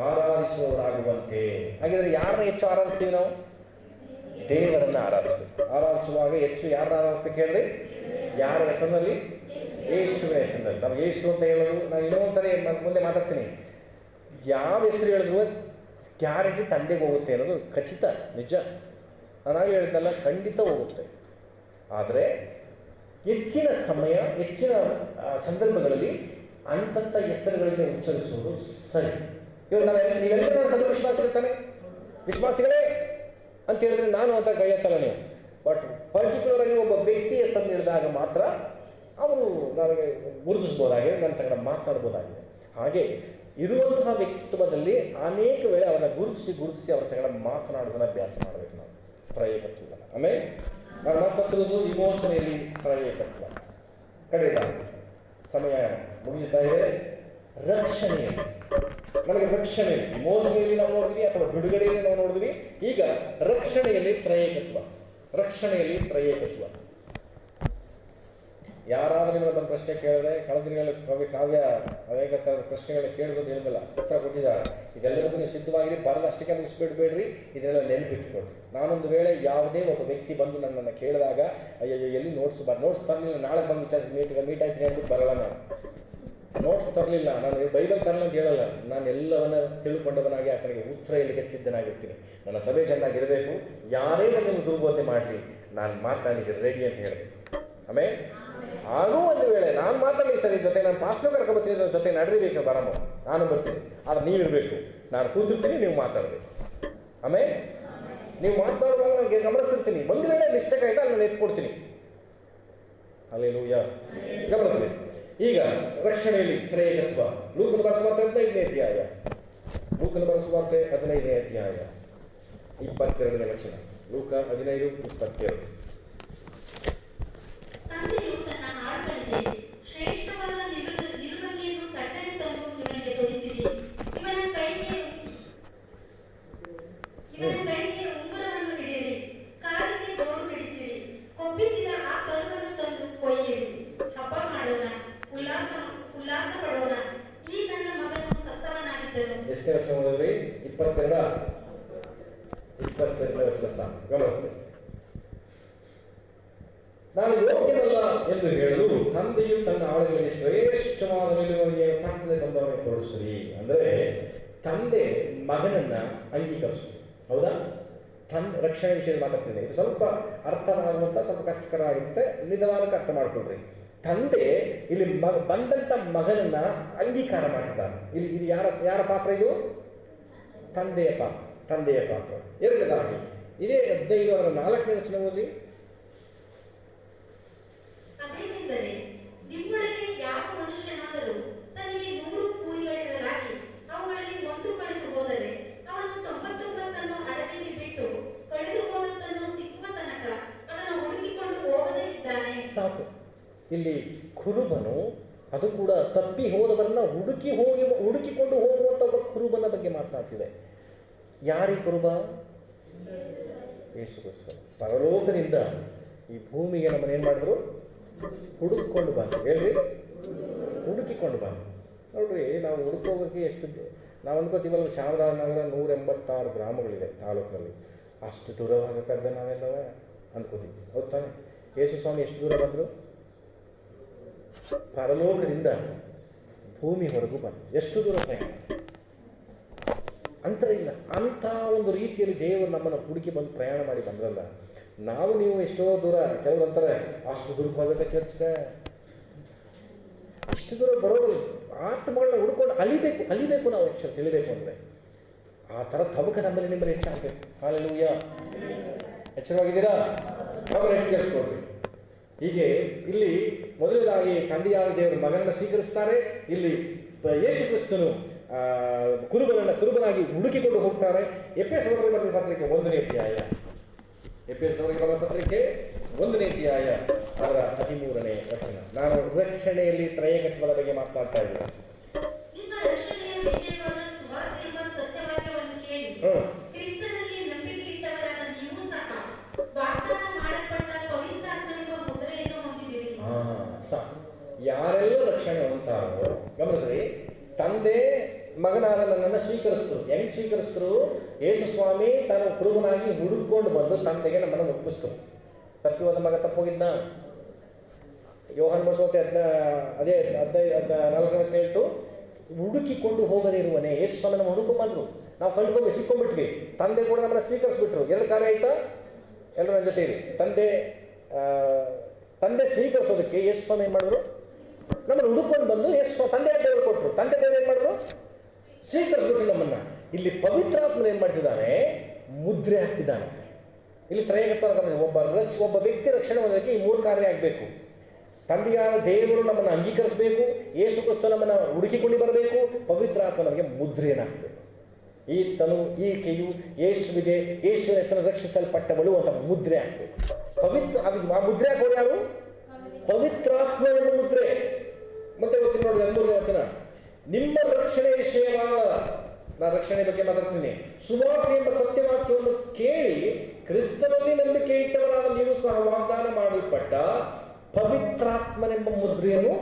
ಆರಾಧಿಸುವವರಾಗುವಂತೆ. ಹಾಗಿದ್ರೆ ಯಾರನ್ನ ಹೆಚ್ಚು ಆರಾಧಿಸ್ತೀವಿ ನಾವು? ದೇವರನ್ನು ಆರಾಧಿಸ್ಬೇಕು. ಆರಾಧಿಸುವಾಗ ಹೆಚ್ಚು ಯಾರನ್ನ ಆರಾಧಿಸ್ಬೇಕು ಹೇಳ್ರಿ? ಯಾರ ಹೆಸರಿನಲ್ಲಿ? ಯೇಸುವಿನ ಹೆಸರಿನಲ್ಲಿ. ನಾವು ಯೇಸು ಅಂತ ಹೇಳೋದು, ನಾನು ಇನ್ನೊಂದ್ಸರಿ ಮುಂದೆ ಮಾತಾಡ್ತೀನಿ. ಯಾವ ಹೆಸರು ಹೇಳಿದ್ರು ಗ್ಯಾರಂಟಿ ತಂದೆಗೆ ಹೋಗುತ್ತೆ ಅನ್ನೋದು ಖಚಿತ, ನಿಜ. ನಾನಾಗಲೇ ಹೇಳಿದ್ನಲ್ಲ, ಖಂಡಿತ ಹೋಗುತ್ತೆ. ಆದರೆ ಹೆಚ್ಚಿನ ಸಮಯ, ಹೆಚ್ಚಿನ ಸಂದರ್ಭಗಳಲ್ಲಿ ಅಂತಂಥ ಹೆಸರುಗಳಿಗೆ ಉಚ್ಚರಿಸುವುದು ಸರಿ. ಇವಾಗ ನೀವೆಲ್ಲರೂ ನನ್ನ ಸದಾ ವಿಶ್ವಾಸಿಗಳು ತಾನೆ? ವಿಶ್ವಾಸಿಗಳೇ ಅಂತ ಹೇಳಿದ್ರೆ ನಾನು ಅಂತ ಕೈ ಎತ್ತಲ್ಲ ನೀವು. ಬಟ್ ಪರ್ಟಿಕ್ಯುಲರ್ ಆಗಿ ಒಬ್ಬ ವ್ಯಕ್ತಿ ಹೆಸರು ಹೇಳಿದಾಗ ಮಾತ್ರ ಅವರು ನನಗೆ ಗುರುತಿಸ್ಬೋದಾಗಿದೆ, ನನ್ನ ಸಂಗಡ ಮಾತನಾಡ್ಬೋದಾಗಿದೆ. ಹಾಗೆ ಇರುವಂತಹ ವ್ಯಕ್ತಿತ್ವದಲ್ಲಿ ಅನೇಕ ವೇಳೆ ಅವರನ್ನು ಗುರುತಿಸಿ ಅವರ ಸಂಗಡ ಮಾತನಾಡೋದನ್ನ ಅಭ್ಯಾಸ ಮಾಡಬೇಕು ನಾವು, ತ್ರಯೇಕತ್ವ. ಆಮೇಲೆ ನಾನು ಮಾತಾಡ್ತಿರೋದು ವಿಮೋಚನೆಯಲ್ಲಿ ತ್ರಯೇಕತ್ವ. ಕಡೆಯ ಸಮಯ ಮುಗಿಯುತ್ತಾ ಇದೆ. ರಕ್ಷಣೆಯಲ್ಲಿ, ನಮಗೆ ರಕ್ಷಣೆ ವಿಮೋಚನೆಯಲ್ಲಿ ನಾವು ನೋಡಿದ್ವಿ ಅಥವಾ ಬಿಡುಗಡೆಯಲ್ಲಿ ನಾವು ನೋಡಿದ್ವಿ. ಈಗ ರಕ್ಷಣೆಯಲ್ಲಿ ತ್ರಯೇಕತ್ವ. ರಕ್ಷಣೆಯಲ್ಲಿ ತ್ರಯೇಕತ್ವ. ಯಾರಾದರೂ ನಿಮ್ಮನ್ನು ಪ್ರಶ್ನೆ ಕೇಳಿದ್ರೆ, ಕಳೆದ ದಿನಗಳಲ್ಲಿ ಕಾವ್ಯ ಅನೇಕ ಥರದ ಪ್ರಶ್ನೆಗಳನ್ನ ಕೇಳಿದ್ರು, ಹೇಳಿಲ್ಲ, ಉತ್ತರ ಕೊಟ್ಟಿದ್ದಾರೆ. ಇದೆಲ್ಲರಿಗೂ ನೀವು ಸಿದ್ಧವಾಗಿರಿ, ಬರೋದಷ್ಟಕ್ಕೆ ಮುಗಿಸ್ಬಿಡ್ಬೇಡ್ರಿ, ಇದನ್ನೆಲ್ಲ ನೆನಪಿಟ್ಟುಕೊಡ್ರಿ. ನಾನೊಂದು ವೇಳೆ ಯಾವುದೇ ಒಬ್ಬ ವ್ಯಕ್ತಿ ಬಂದು ನನ್ನನ್ನು ಕೇಳಿದಾಗ, ಅಯ್ಯೋ ಎಲ್ಲಿ ನೋಟ್ಸ್ ತರಲಿಲ್ಲ, ನಾಳೆ ಬಂದು ವಿಚಾರಿಸಿ ಮೀಟ್ ಆಯ್ತು ಹೇಳ್ಬಿಟ್ಟು ಬರಲ್ಲ. ನಾನು ನೋಟ್ಸ್ ತರಲಿಲ್ಲ, ನಾನು ಬೈಬಲ್ ತರಲ್ಲ ಅಂತ ಹೇಳಲ್ಲ. ನಾನು ಎಲ್ಲವನ್ನ ತಿಳ್ಕೊಂಡವನಾಗಿ ಆತನಿಗೆ ಉತ್ತರ ಇಲ್ಲಿಗೆ ಸಿದ್ಧನಾಗಿರ್ತೀನಿ. ನನ್ನ ಸಭೆ ಚೆನ್ನಾಗಿರಬೇಕು. ಯಾರೇ ನನ್ನನ್ನು ದುರ್ಬೋಧನೆ ಮಾಡಲಿ, ನಾನು ಮಾತನಾಡಿಗೆ ರೆಡಿ ಅಂತ ಹೇಳಬೇಕು. ಆಮೇಲೆ ಹಾಗೂ ಒಂದು ವೇಳೆ ನಾನು ಮಾತಾಡಲಿ ಸರಿ, ಜೊತೆ ನಾನು ಪಾಸ್ಟರ್ ಕರ್ಕೊಬರ್ತೀನಿ, ನನ್ನ ಜೊತೆ ನಡೀಬೇಕು, ಬರಮ್ಮ, ನಾನು ಬರ್ತೀನಿ. ಆದರೆ ನೀವಿರಬೇಕು, ನಾನು ಕೂತಿರ್ತೀನಿ, ನೀವು ಮಾತಾಡಬೇಕು. ಆಮೇಲೆ ನೀವು ಮಾತನಾಡುವಾಗ ನನಗೆ ಗಮನಿಸ್ತಿರ್ತೀನಿ. ಒಂದು ವೇಳೆ ಮಿಸ್ಟೇಕ್ ಆಯ್ತಾ ನಾನು ಎತ್ಕೊಡ್ತೀನಿ. ಹಲ್ಲೆಲೂಯಾ. ಗಮನಿಸ್ರಿ. ಈಗ ರಕ್ಷಣೆಯಲ್ಲಿ ತ್ರಯೇಕತ್ವ. ಲೂಕನ ಬರೆಸುವಾರ್ತೆ 15ನೇ ಅಧ್ಯಾಯ. ಲೂಕನ ಬರೆಸುವಾರ್ತೆ 15ನೇ ಅಧ್ಯಾಯ 22ನೇ ವಚನ. ಲೂಕ 15:22. ತಂದೆಯು ತನ್ನ ಆಳುಗಳಿಗೆ ಶ್ರೇಷ್ಠವಾದ ನಿಲುವಂಗಿಯನ್ನು ಕಟ್ಟನೆ ತಂದು ಇವನಿಗೆ ತೊಡಿಸಿರಿ. ಇವನ ಕೈಗೆ ಉಂಗುರವನ್ನು ಹಿಡಿಯಿರಿ, ಕಾಲಿಗೆ ಗೋಡು ಹಿಡಿಸಿರಿ, ಕೊಬ್ಬಿಸಿದ ಆ ಕಲ್ಲನ್ನು ತಂದು ಕೊಯ್ಯಿರಿ. ಹಬ್ಬ ಮಾಡೋಣ, ಉಲ್ಲಾಸ ಪಡೋಣ. ಈ ನನ್ನ ಮಗನು ಮಾಡಿದನು. ಎಷ್ಟನೇ ವರ್ಷ ಓದಿದ್ರಿ? 22ನೇ ವರ್ಷದ ಸಾಕು ಗಮನಿಸಿ. ನಾನು ಯೋಗ್ಯನಲ್ಲ ಎಂದು ಹೇಳಲು ತಂದೆಯು ತನ್ನ ಆಳುಗಳಿಗೆ ಶ್ರೇಷ್ಠವಾದ ನಿಲುವಳಿಗೆ ಕತ್ತಲೆ ತಂದವನಿಗೆ ಕೊಡಿಸಿರಿ. ಅಂದರೆ ತಂದೆ ಮಗನನ್ನ ಅಂಗೀಕರಿಸಿದ್ರು. ಹೌದಾ? ರಕ್ಷಣೆ ವಿಷಯ ಮಾತಾಡ್ತಿದೆ. ಇದು ಸ್ವಲ್ಪ ಅರ್ಥವಾಗುವಂತ ಸ್ವಲ್ಪ ಕಷ್ಟಕರ ಆಗುತ್ತೆ, ನಿಧಾನಕ್ಕೆ ಅರ್ಥ ಮಾಡ್ಕೊಳ್ರಿ. ತಂದೆ ಇಲ್ಲಿ ಬಂದಂತ ಮಗನನ್ನ ಅಂಗೀಕಾರ ಮಾಡಿದ್ದಾರೆ. ಇಲ್ಲಿ ಯಾರ ಪಾತ್ರ? ಇದು ತಂದೆಯ ಪಾತ್ರ. ಎರಡನೇದಾಗಿ ಇದೇ 15:4ನೇ ವಚನ ಓದಿ. ಅದೇನೆಂದರೆ, ನಿಮ್ಮೊಳಗೆ ಯಾವ ಮನುಷ್ಯನಾದರೂ ತನಗೆ 100 ಕೂಲಿಗಳಿರಲಾಗಿ ಅವುಗಳಲ್ಲಿ ಒಂದು ಕಳೆದು ಹೋದರೆ ಅವನು 99 ಅಡವಿಯಲ್ಲಿ ಬಿಟ್ಟು ಕಳೆದು ಹೋದದ್ದನ್ನು ಸಿಕ್ಕುವ ತನಕ ಅದನ್ನು ಹುಡುಕಿಕೊಂಡು ಹೋಗದೇ ಇದ್ದಾನೆ. ಸಾಕು. ಇಲ್ಲಿ ಕುರುಬನು, ಅದು ಕೂಡ ತಪ್ಪಿ ಹೋದವರನ್ನ ಹುಡುಕಿಕೊಂಡು ಹೋಗುವಂತ ಒಬ್ಬ ಕುರುಬನ ಬಗ್ಗೆ ಮಾತನಾಡ್ತಿದೆ. ಯಾರೀ ಕುರುಬ? ಯೇಸು ಕ್ರಿಸ್ತ. ಪರಲೋಕದಿಂದ ಈ ಭೂಮಿಗೆ ನಮ್ಮನ್ನು ಏನು ಮಾಡಿದ್ರು? ಹುಡುಕಿಕೊಂಡು ಬಂದು. ಹೇಳ್ರಿ, ಹುಡುಕಿಕೊಂಡು ಬಂದು. ನೋಡ್ರಿ, ನಾವು ಹುಡುಕೋಗೋಕ್ಕೆ ಎಷ್ಟು ನಾವು ಅನ್ಕೋತೀವಲ್ಲ, ಚಾಮರಾಜನಗರ 186 ಗ್ರಾಮಗಳಿದೆ ತಾಲೂಕಿನಲ್ಲಿ. ಅಷ್ಟು ದೂರವಾಗಕ್ಕಂತ ನಾವೆಲ್ಲವೇ ಅನ್ಕೋತೀವಿ. ಹೌದು ತಾನೆ? ಯೇಸು ಸ್ವಾಮಿ ಎಷ್ಟು ದೂರ ಬಂದರು? ಪರಲೋಕದಿಂದ ಭೂಮಿವರೆಗೂ ಬಂದು. ಎಷ್ಟು ದೂರ ಪ್ರಯಾಣ ಅಂತರ ಇಲ್ಲ. ಅಂಥ ಒಂದು ರೀತಿಯಲ್ಲಿ ದೇವರು ನಮ್ಮನ್ನು ಹುಡುಕಿ ಬಂದು ಪ್ರಯಾಣ ಮಾಡಿ ಬಂದ್ರಲ್ಲ. ನಾವು ನೀವು ಎಷ್ಟೋ ದೂರ, ಕೆಲವರು ಅಂತಾರೆ ಅಷ್ಟು ದೂರಕ್ಕೆ ಹೋಗಬೇಕು ಚರ್ಚ್ಗೆ, ಇಷ್ಟು ದೂರ ಬರೋದು ಆತ್ಮಗಳನ್ನ ಹುಡ್ಕೊಂಡು ಅಲಿಬೇಕು ನಾವು ಎಚ್ಚರ ತಿಳಿಬೇಕು ಅಂದರೆ. ಆ ಥರ ತಬಕ ನಮ್ಮಲ್ಲಿ ನಿಮ್ಮಲ್ಲಿ ಹೆಚ್ಚಾಗಬೇಕು. ಹಲ್ಲೆಲೂಯಾ. ಎಚ್ಚರವಾಗಿದ್ದೀರಾ? ಕೇಳಿಸ್ಕೊಳ್ರಿ. ಹೀಗೆ ಇಲ್ಲಿ ಮೊದಲನೇದಾಗಿ ತಂದೆಯಾದ ದೇವರು ಮಗನನ್ನು ಸ್ವೀಕರಿಸ್ತಾರೆ. ಇಲ್ಲಿ ಯೇಸು ಕ್ರಿಸ್ತನು ಕುರುಬನಾಗಿ ಹುಡುಕಿಕೊಂಡು ಹೋಗ್ತಾರೆ. ಎಫೆಸದವರಿಗೆ ಬರೆದ ಪತ್ರಿಕೆ 1ನೇ ಅಧ್ಯಾಯ, ಎಫೆಸದವರಿಗೆ ಬರೆದ ಪತ್ರಿಕೆ 1ನೇ ಅಧ್ಯಾಯ ಅದರ 13ನೇ ವಚನ. ನಾನು ರಕ್ಷಣೆಯಲ್ಲಿ ತ್ರಯಗತ್ವದ ಬಗ್ಗೆ ಮಾತನಾಡ್ತಾ ಇದ್ದೇನೆ. ನಿಮ್ಮ ರಕ್ಷಣೆಯ ವಿಷಯವಾದ ಸುವಾರ್ತೆಯ ಸತ್ಯವಾಕ್ಯವನ್ನು ಕೇಳಿ ಕ್ರಿಸ್ತನಲ್ಲಿ ನಂಬಿಕೆ ಇಟ್ಟವರಾದ ನೀವು ಸಹ ವಾಗ್ದಾನ ಮಾಡಲ್ಪಟ್ಟ ಪವಿತ್ರಾತ್ಮನೆಂಬ ಮುದ್ರೆಯನ್ನು ಹೊಂದಿದ್ದೀರಿ. ಯಾರೆಲ್ಲ ರಕ್ಷಣೆ ಹೊಂದುತ್ತಾರೋ ಗಮನಿಸ್ರಿ. ತಂದೆ ಮಗನಾದ ನನ್ನನ್ನು ಸ್ವೀಕರಿಸಿದ್ರು. ಹೆಂಗ್ ಸ್ವೀಕರಿಸಿದ್ರು? ಯೇಸು ಸ್ವಾಮಿ ತಾನು ಕುರುಬನಾಗಿ ಹುಡುಕೊಂಡು ಬಂದು ತಂದೆಗೆ ನಮ್ಮನ್ನು ಒಪ್ಪಿಸಿದ್ರು. ತಪ್ಪಿ ಹೋದ ಮಗ ತಪ್ಪೋಗಿದ್ದ. ಯೋಹಾನ ಬಸವತೆ ಅದೇ 14ನೇ ವಚನ ಹೇಳ್ತು, ಹುಡುಕಿಕೊಂಡು ಹೋಗದೇ ಇರುವನೇ. ಯೇಸು ಸ್ವಾಮಿ ನಮ್ಮ ಹುಡುಕೊಂಡು ಬಂದ್ರು, ನಾವು ಕಂಡುಕೊಂಡು ಸಿಕ್ಕೊಂಡ್ಬಿಟ್ವಿ. ತಂದೆ ಕೂಡ ನಮ್ಮನ್ನು ಸ್ವೀಕರಿಸ್ಬಿಟ್ರು. 2 ಕಾರ್ಯ ಆಯ್ತಾ? ಎಲ್ಲರೂ ನನ್ನ ಜೊತೆ ಇರಿ. ತಂದೆ ಸ್ವೀಕರಿಸೋದಕ್ಕೆ ಯೇಸು ಸ್ವಾಮಿ ಏನು ಮಾಡಿದ್ರು? ನಮ್ಮನ್ನು ಹುಡುಕೊಂಡು ಬಂದು ತಂದೆ ದೇವರು ಕೊಟ್ಟರು. ತಂದೆ ದೇವರು ಏನು ಮಾಡಿದ್ರು? ಸ್ವೀಕರಿಸ್ಬಿಟ್ರು ನಮ್ಮನ್ನ. ಇಲ್ಲಿ ಪವಿತ್ರಾತ್ಮನ ಏನು ಮಾಡ್ತಿದ್ದಾನೆ? ಮುದ್ರೆ ಹಾಕ್ತಿದ್ದಾನೆ. ಇಲ್ಲಿ ತ್ರಯಗತ್ವ ಒಬ್ಬ ವ್ಯಕ್ತಿ ರಕ್ಷಣೆ ಹೊಂದೋದಕ್ಕೆ ಈ 3 ಕಾರ್ಯ ಆಗಬೇಕು. ತಂದೆಯಾದ ದೇವರು ನಮ್ಮನ್ನು ಅಂಗೀಕರಿಸಬೇಕು, ಯೇಸು ಕ್ರಿಸ್ತ ನಮ್ಮನ್ನು ಹುಡುಕಿಕೊಂಡು ಬರಬೇಕು, ಪವಿತ್ರಾತ್ಮ ನಮಗೆ ಮುದ್ರೆಯನ್ನು ಹಾಕಬೇಕು. ಈಕೆಯು ಯೇಸುವಿಗೆ ಯೇಸುವಿನ ಹೆಸರನ್ನು ರಕ್ಷಿಸಲ್ಪಟ್ಟವಳು ಅಂತ ಮುದ್ರೆ ಹಾಕಬೇಕು. ಆ ಮುದ್ರೆ ಹಾಕೋರು ಯಾರು? ಪವಿತ್ರಾತ್ಮ ಎಂಬ ಮುದ್ರೆ. ಮತ್ತೆ ಗೊತ್ತಿ ನೋಡಿ 13ನೇ ವಚನ, ನಿಮ್ಮ ರಕ್ಷಣೆ ವಿಷಯವಾದ, ನಾನು ರಕ್ಷಣೆ ಬಗ್ಗೆ ಮಾತಾಡ್ತೀನಿ, ಸುವಾರ್ತೆ ಎಂಬ ಸತ್ಯವಾಕ್ಯವನ್ನು ಕೇಳಿ ಕ್ರಿಸ್ತನಲ್ಲಿ ನಂಬಿಕೆ ಇಟ್ಟವರಾದ ನೀವು ಸಹ ವಾಗ್ದಾನ ಮಾಡಲ್ಪಟ್ಟ ಪವಿತ್ರಾತ್ಮನೆಂಬ ಮುದ್ರೆಯನ್ನು